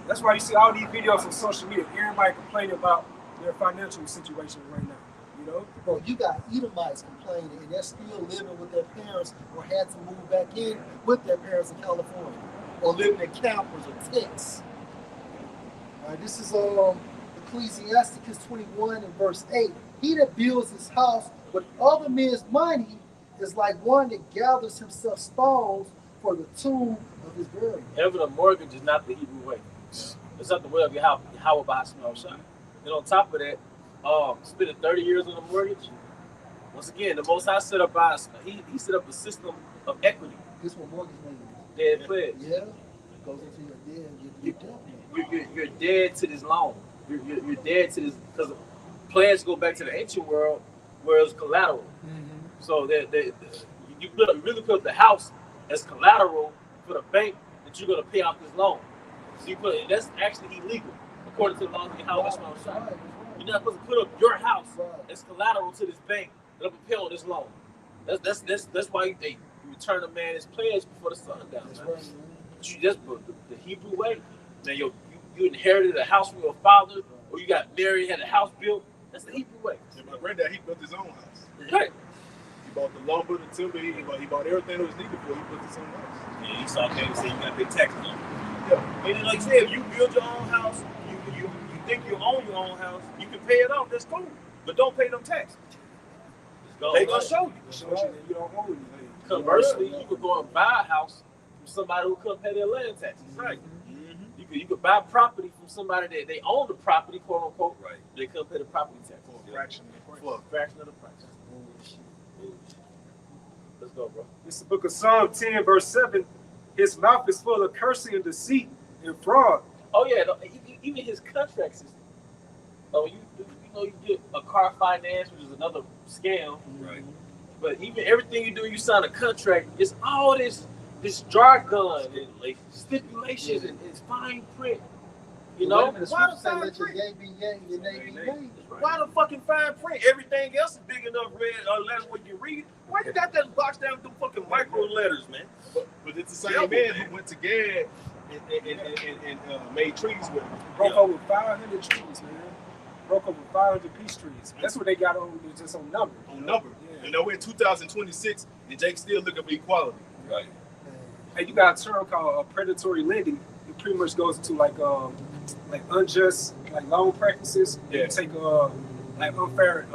That's why you see all these videos on social media, everybody complaining about their financial situation right now, you know? Bro, you got Edomites complaining, and they're still living with their parents or had to move back in with their parents in California, or living in campers or tents. All right, this is Ecclesiasticus 21 and verse 8. He that builds his house with other men's money is like one that gathers himself stones for the tomb of his burial. Having a mortgage is not the Hebrew way. It's not the way of Yahweh Ba'ashim Yahushua. And on top of that, spending 30 years on a mortgage, once again, the Most High set up he set up a system of equity. This one mortgage money. Dead pledge. Yeah, goes into your debt. You're dead to this loan. You're dead to this, because pledge go back to the ancient world where it's collateral. Mm-hmm. So you really put the house as collateral for the bank that you're going to pay off this loan. So you put that's actually illegal according to the laws of the house. That's what I'm saying. Right. You're not supposed to put up your house Right. as collateral to this bank that'll propel on this loan. That's why you return a man his pledge before the sun down. That's Man. right, man. But you just the Hebrew way. Then you inherited a house from your father, or you got married, had a house built. That's the Hebrew way. And my granddad, he built his own house. Right. He bought the lumber, the timber, he bought everything that was needed for it. He built his own house. Yeah, Esau came and said you got to pay taxes. Yeah. And then, like you said, if you build your own house, you think you own your own house, you can pay it off. That's cool, but don't pay them taxes. They gonna show you. It shows you that you don't own anything. Conversely, you could go and buy a house from somebody who couldn't pay their land taxes. Right. You could buy property from somebody that they own the property, quote unquote. Right. They couldn't pay the property tax. For a fraction of the price. For a fraction of the price. Let's go, bro. It's the book of Psalm 10, verse 7. His mouth is full of cursing and deceit and fraud. Oh yeah, even his contract system. So you get a car finance, which is another scam. Right. But even everything you do, you sign a contract. It's all this jargon and like stipulations and it's fine print. You know, The why the scripture say fine let your print? yea be yea and your nay be nay. Why the fucking fine print? Everything else is big enough red unless when you read it. Why you got that box down with them fucking micro letters, man? But it's the same man who went to Gad and made treaties with him. Broke over 500 trees, man. Broke over 500 peace trees. That's what they got on, just on number. On number. Yeah. And now we're in 2026, and Jake's still looking for equality. Right. And you got a term called predatory lending. It pretty much goes into like unjust loan practices. Yeah. You take like unfair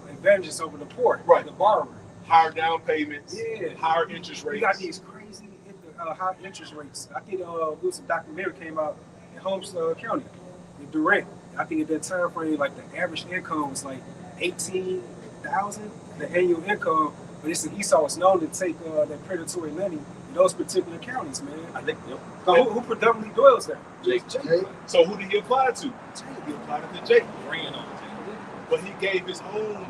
advantages over the poor, Right. the borrower. Higher down payments, Yeah. higher interest rates. We got these crazy high interest rates. I think there was a documentary came out in Holmes County, in Durant. I think at that time frame, like the average income was like $18,000, the annual income. But it's Esau was known to take that predatory lending in those particular counties, man. I think So who predominantly dwells there? Jake. So who did he apply to? He applied it to Jake. Ran on Jake. But he gave his own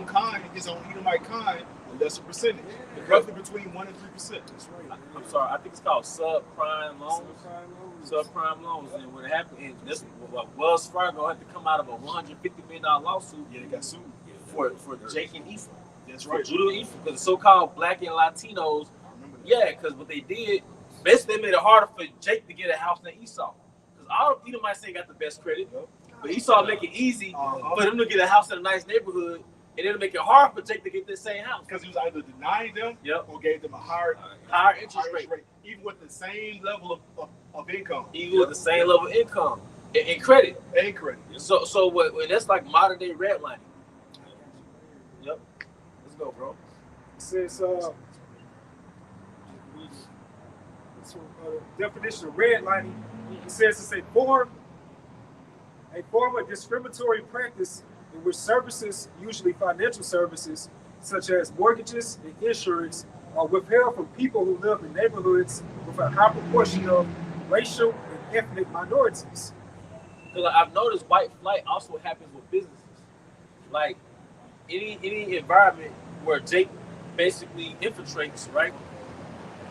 kind, his own Edomite kind, a lesser percentage. Roughly between 1% and 3%. That's right. I'm sorry, I think it's called subprime loans. Subprime loans. And what happened is this Wells Fargo had to come out of a $150 million lawsuit. Yeah, they got sued. For Jake and Ephraim. That's For right. Judah and Ephraim. Because the so-called black and Latinos, I remember that. yeah, because what they did, basically they made it harder for Jake to get a house than Esau. Because all Edomites ain't got the best credit. But Esau make it easy for them to get a house in a nice neighborhood, and it'll make it hard for Jake to get the same house. Because he was either denying them Yep. or gave them a higher Interest rate. even with the same level of income. Even with the same level of income and credit. And credit. So what? That's like modern day redlining. Yep. Let's go, bro. It says definition of redlining. It says it's a form of discriminatory practice in which services, usually financial services, such as mortgages and insurance, are withheld from people who live in neighborhoods with a high proportion of racial and ethnic minorities. Because I've noticed white flight also happens with businesses. Like any environment where Jake basically infiltrates, right?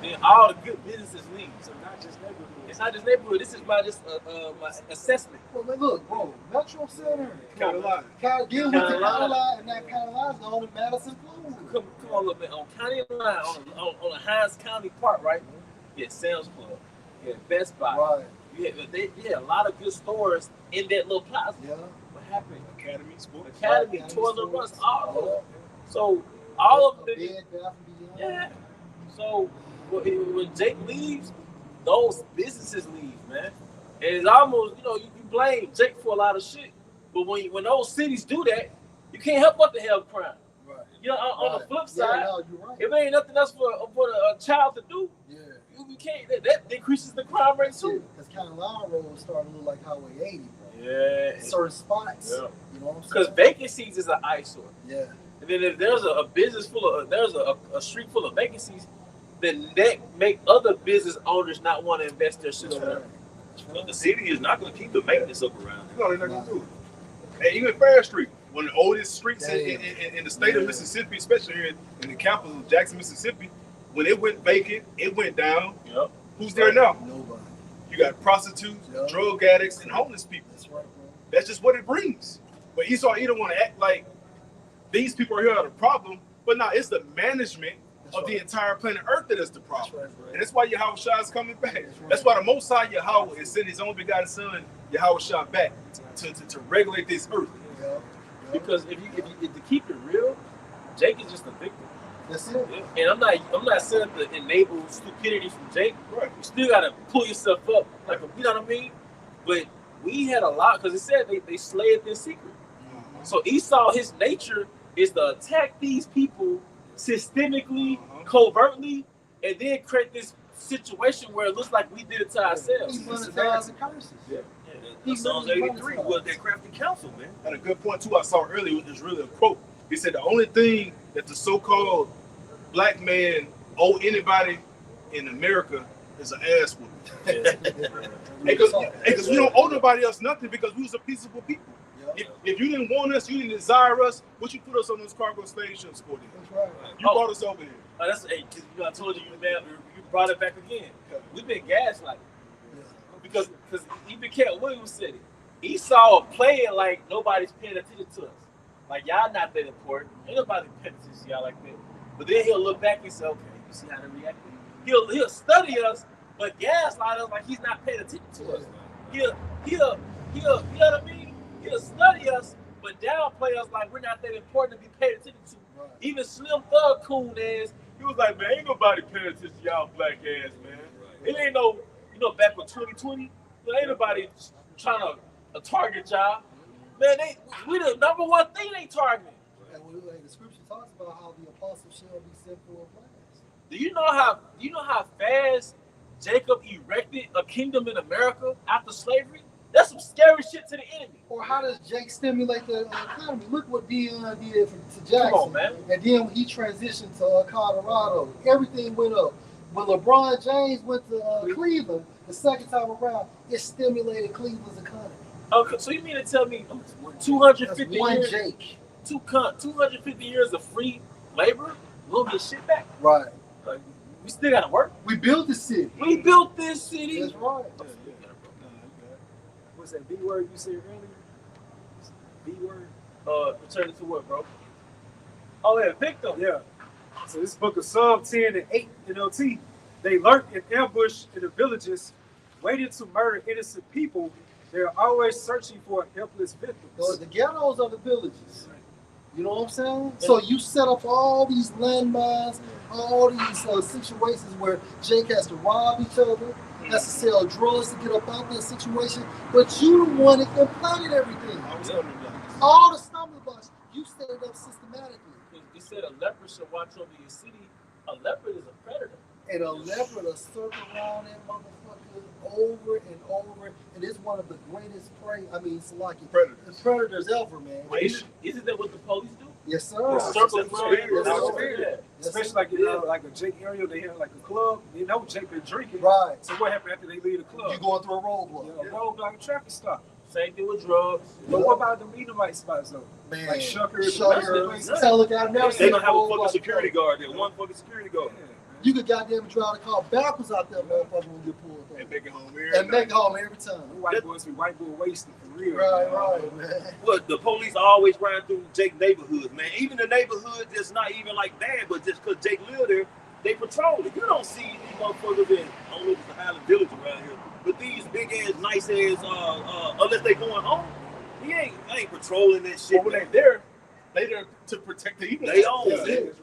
Then all the good businesses leave. So not just neighborhoods. It's not just neighborhood. This is my assessment. Well, look, bro, Metro Center. Kind of lie. Deal with the county line, and that county line is going to Madison Florida. Come on a little bit. On County Line, on the Hines County Park, right? Yeah, Sam's Club. Yeah, Best Buy. Right. Yeah, a lot of good stores in that little plaza. Yeah. What happened? Academy, sports. Academy, Toilet Rush, all of them. So all of them. Bed, Bath and Beyond. Yeah. So when Jake leaves, those businesses leave, man. And it's almost, you blame Jake for a lot of shit. But when those cities do that, you can't help but to have crime. Right. On the flip side, no, you're right. if there ain't nothing else for a child to do, Yeah. you can't. That decreases the crime rate too. Because County Line Road starting to look like Highway 80, bro. Yeah. Certain spots. Yeah. You know what I'm Because saying? vacancies is an eyesore. Yeah. And then if there's a business there's a street full of vacancies, then that make other business owners not want to invest their shit over there. But the city is not going to keep the maintenance up around it. No, they're not going to do it. And even Fair Street, one of the oldest streets in the state of Mississippi, especially here in the capital of Jackson, Mississippi, when it went vacant, it went down. Yep. Who's there now? Nobody. You got prostitutes, drug addicts, and homeless people. That's right, bro. That's just what it brings. But Esau either want to act like these people are here are the problem, but now it's the management of the entire planet Earth that is the problem. That's right, And that's why Yahweh Shah is coming back. That's why the Most High Yahweh is sending his only begotten son, Yahweh Shah, back to regulate this earth. Yeah. Because if to keep it real, Jake is just a victim. That's it. And I'm not saying to enable stupidity from Jake. Right. You still gotta pull yourself up, like you know what I mean. But we had a lot because it said they slayed in secret. So Esau, his nature is to attack these people systemically, covertly, and then create this situation where it looks like we did it to ourselves. He's monetizing curses. Yeah. The Psalms 83 was that crafty counsel, man. And a good point too I saw earlier was really a quote. He said the only thing that the so-called black man owe anybody in America is an ass whooping. Because we don't owe nobody else nothing because we was a peaceable people. If you didn't want us, you didn't desire us, what you put us on those cargo slave ships for then? That's right. You brought us over here. That's I told you, man, you brought it back again. We've been gaslighted. Because even Cat Williams said it. Esau playing like nobody's paying attention to us. Like y'all not that important. Ain't nobody paying attention to y'all like that. But then he'll look back and say, okay, you see how they react? He'll study us, but gaslight us like he's not paying attention to us. He'll you know what I mean? He'll study us, but downplay us like we're not that important to be paid attention to. Right. Even Slim Thug coon ass, he was like, man, ain't nobody paying attention to y'all black ass, man. It ain't no, back with 2020, ain't nobody trying to target y'all. Man, we the number one thing they targeting. And the scripture talks about how the apostles shall be sent for a blast. Do you know how fast Jacob erected a kingdom in America after slavery? That's some scary shit to the enemy. Or how does Jake stimulate the economy? Look what Dion did to Jackson. Come on, man. And then when he transitioned to Colorado, everything went up. When LeBron James went to Cleveland the second time around, it stimulated Cleveland's economy. Okay, so you mean to tell me 250 That's one years, Jake. 250 years of free labor, we'll get shit back? Right. Like, we still gotta work. We built the city. We built this city. That's right. What's that B word you said earlier? B word? Returning to what, bro? Oh, yeah, victim. Yeah. So this book of Psalm 10 and 8 NLT, they lurk in ambush in the villages, waiting to murder innocent people. They're always searching for helpless victims. The ghettos are the villages. You know what I'm saying? So you set up all these landmines, all these situations where Jake has to rob each other, has to sell drugs to get up out that situation, but you the one that planted everything. All the stumbling blocks, you set it up systematically. You said a leopard should watch over your city. A leopard is a predator. And a leopard will circle around that motherfucker over and over, and it's one of the greatest predators ever, man. Isn't that what the police do? Yes, sir. Circling Especially like like a Jake area, they have like a club. They know Jake been drinking. Right. So what happened after they leave the club? You going through a roadblock. A roadblock, a traffic stop. Same thing with drugs. But what about the Edomite spots though? Man, like Shuckers. Tell I've never They seen don't have a fucking security guard there. One fucking security guard. You could goddamn drive the car backwards out there, motherfucker, when you pull it. And make it home every time. White boys be white boy wasted for real. Right, man. What, the police always ride through Jake's neighborhood, man. Even the neighborhood that's not even like bad, but just because Jake lived there, they patrol it. You don't see these motherfuckers in, I don't know if it's a Highland Village around here, but these big ass, nice ass, unless they going home, they ain't patrolling that shit. But when they there to protect the evil. They own it.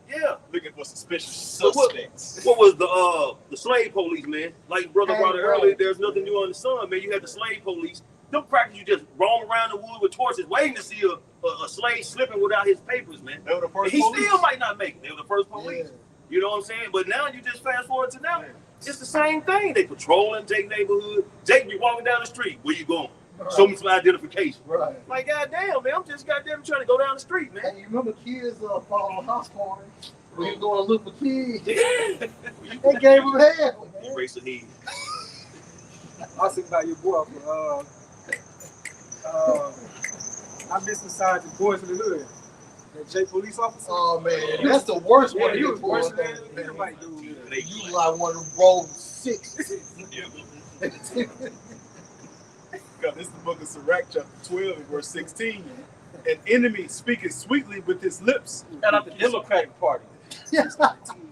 Yeah. Looking for suspicious suspects. What was the slave police, man? Like brother brought it earlier, there's nothing new on the sun, man. You had the slave police. Them crackers, you just roam around the wood with torches waiting to see a slave slipping without his papers, man. They were the first he police. Still might not make it. They were the first police. Yeah. You know what I'm saying? But now you just fast forward to now. It's the same thing. They patrolling Jake neighborhood. Jake be walking down the street. Where you going? Right. Show me some identification. Right. Like, goddamn, man, I'm just goddamn trying to go down the street, man. Hey, you remember kids following house party? When you going to look for kids? Yeah. They gave him hell, man. Erase the head. I was thinking about your boy I miss inside the boys in the hood. That J police officer. Oh man, that's the worst one. He You was worse than that Edomite dude. You like one of them rogues. 6. Yeah. God, this is the book of Sirach, chapter 12, and verse 16. An enemy speaking sweetly with his lips. Shout out the Democratic Party.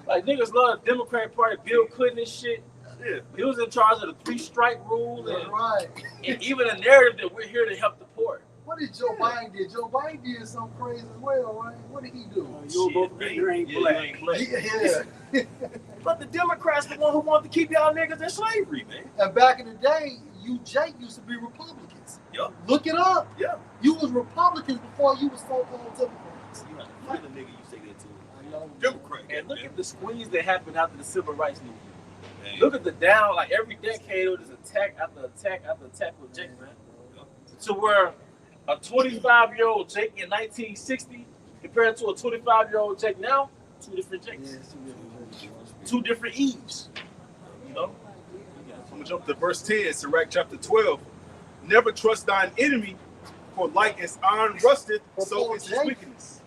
Like niggas love the Democratic Party. Bill Clinton and shit. Yeah. He was in charge of the 3-strike rule. That's And, right. and even a narrative that we're here to help the poor. What did Joe Biden do? Joe Biden did something crazy as well, right? What did he do? You'll vote for you ain't black. Yeah. But the Democrats the one who wanted to keep y'all niggas in slavery, man. And back in the day, you Jake used to be Republicans. Yup. Look it up. Yeah. You was Republicans before you was so-called Democrats. You have to find a nigga you say that to. Democrat. And look at the squeeze that happened after the civil rights movement. Man. Look at the down, like every decade, it was attack after attack after attack with Jake, man. To where a 25-year-old Jake in 1960 compared to a 25-year-old Jake now, two different Jakes. Yeah, Two different Eves. You know? I'm going to jump to verse 10, Sirach chapter 12. Never trust thine enemy, for like as iron rusted, so is his wickedness.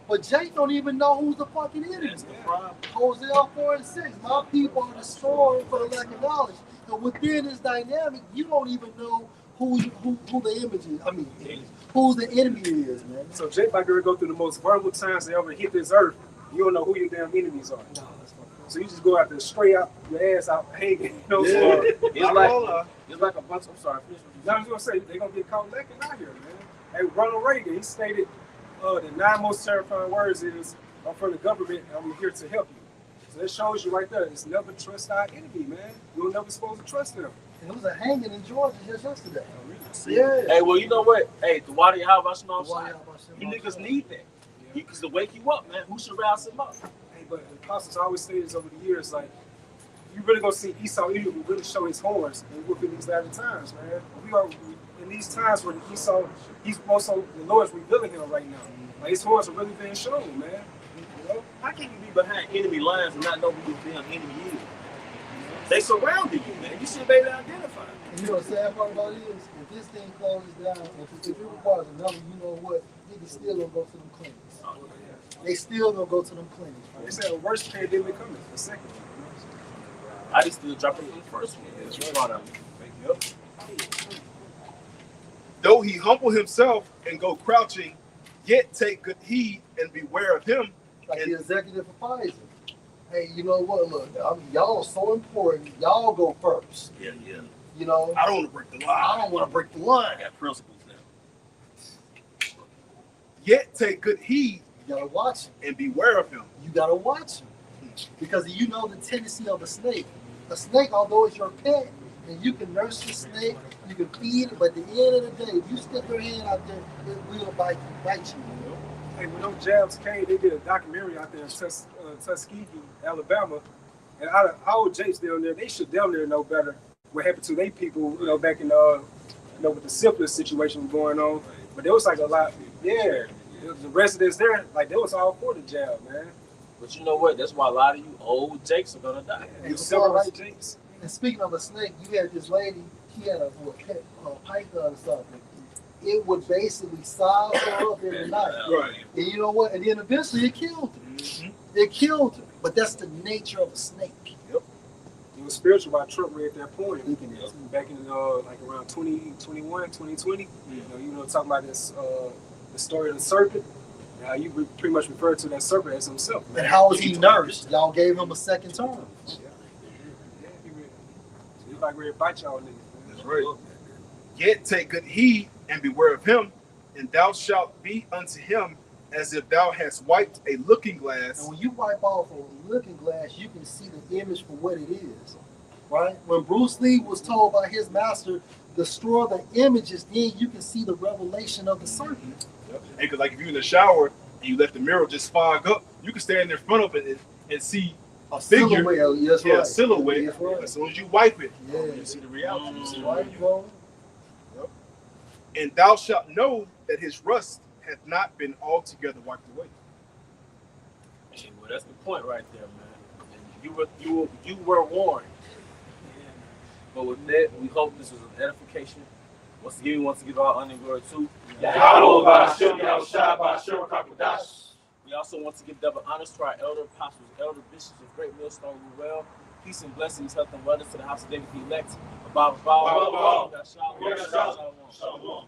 But Jake don't even know who's the fucking enemy. That's the problem. Hosea 4 and 6. My people are destroyed for the lack of knowledge. And within this dynamic, you don't even know who the image is. I mean, who's the enemy is, man. So Jake about to go through the most vulnerable times they ever hit this earth. You don't know who your damn enemies are. No, that's not So you just go out there straight out your ass out hanging. You know, Yeah. so It's like a bunch. I'm sorry. Finish what you I was gonna say they're gonna get caught lacking out here, man. Hey, Ronald Reagan, he stated the 9 most terrifying words is I'm from the government and I'm here to help you. So that shows you right there. It's never trust our enemy, man. You're never supposed to trust them. And it was a hanging in Georgia just yesterday. See? Yeah. Hey, well, you know what? Hey, the water how about Why y'all you niggas need that. Because to wake you up, man. Who should rouse him up? Hey, but the apostles always say this over the years, like you really gonna see Esau Edom really show his horns and within these latter times, man. We are in these times where Esau, he's also the Lord's revealing him right now. Like his horns are really being shown, man. You know? How can you be behind enemy lines and not know who your damn enemy is? They surrounded you, man. You should be able to identify. And you know the sad part about it is, if this thing closes down, if it requires another, you know what, niggas still gonna go to them clinics. They still gonna go to them clinics. They said a worse pandemic coming, the second one. I just still dropping from the first one. That's right. Yep. Though he humble himself and go crouching, yet take good heed and beware of him. Like And- the executive for Pfizer. Hey, you know what? Look, I mean, y'all are so important. Y'all go first. Yeah. You know, I don't want to break the I law. don't want to break the I line. got principles now. Yet take good heed You gotta watch him. and beware of him. You gotta watch him because you know the tendency of a snake. A snake, although it's your pet, and you can nurse the snake, you can feed it, but at the end of the day, if you stick your hand out there, it will bite you. Hey, when those jabs came, they did a documentary out there in Tuskegee, Alabama. And out of all Jakes down there, they should down there know better what happened to their people, you know, back in with the syphilis situation going on. But there was like a lot, the residents there, like they was all for the jab, man. But you know what? That's why a lot of you old Jakes are gonna die. And You several right. Jakes. And speaking of a snake, you had this lady, she had a pet python or something. It would basically size her up in the night. Right. And you know what? And then eventually it killed her. Mm-hmm. It killed her. But that's the nature of a snake. It was spiritual by Trump right at that point. Look at this. Back in like around 2021, 2020, you know, talking about this, the story of the serpent. You pretty much referred to that serpent as himself. And how was he nursed? Y'all gave him a second term. He's like ready to bite y'all niggas. That's right. Yet take good heed and beware of him, and thou shalt be unto him as if thou hast wiped a looking glass. And when you wipe off a looking glass, you can see the image for what it is. Right? When Bruce Lee was told by his master, destroy the images, then you can see the revelation of the serpent. Because like if you're in the shower and you let the mirror just fog up, you can stand in front of it and see A figure. silhouette, yes, a right. silhouette. That's right. As soon as you wipe it, Yeah. you see the reality. You see the Right, bro? And thou shalt know that his rust hath not been altogether wiped away. Well, that's the point right there, man. And you were warned. But with that, we hope this was an edification. Once again, we want to give our honor and glory to We also want to give double honors to our elder apostles, elder bishops of Great Millstone Ruel, Peace and blessings, health and wellness to the house of David the elect. Above all. Shalom.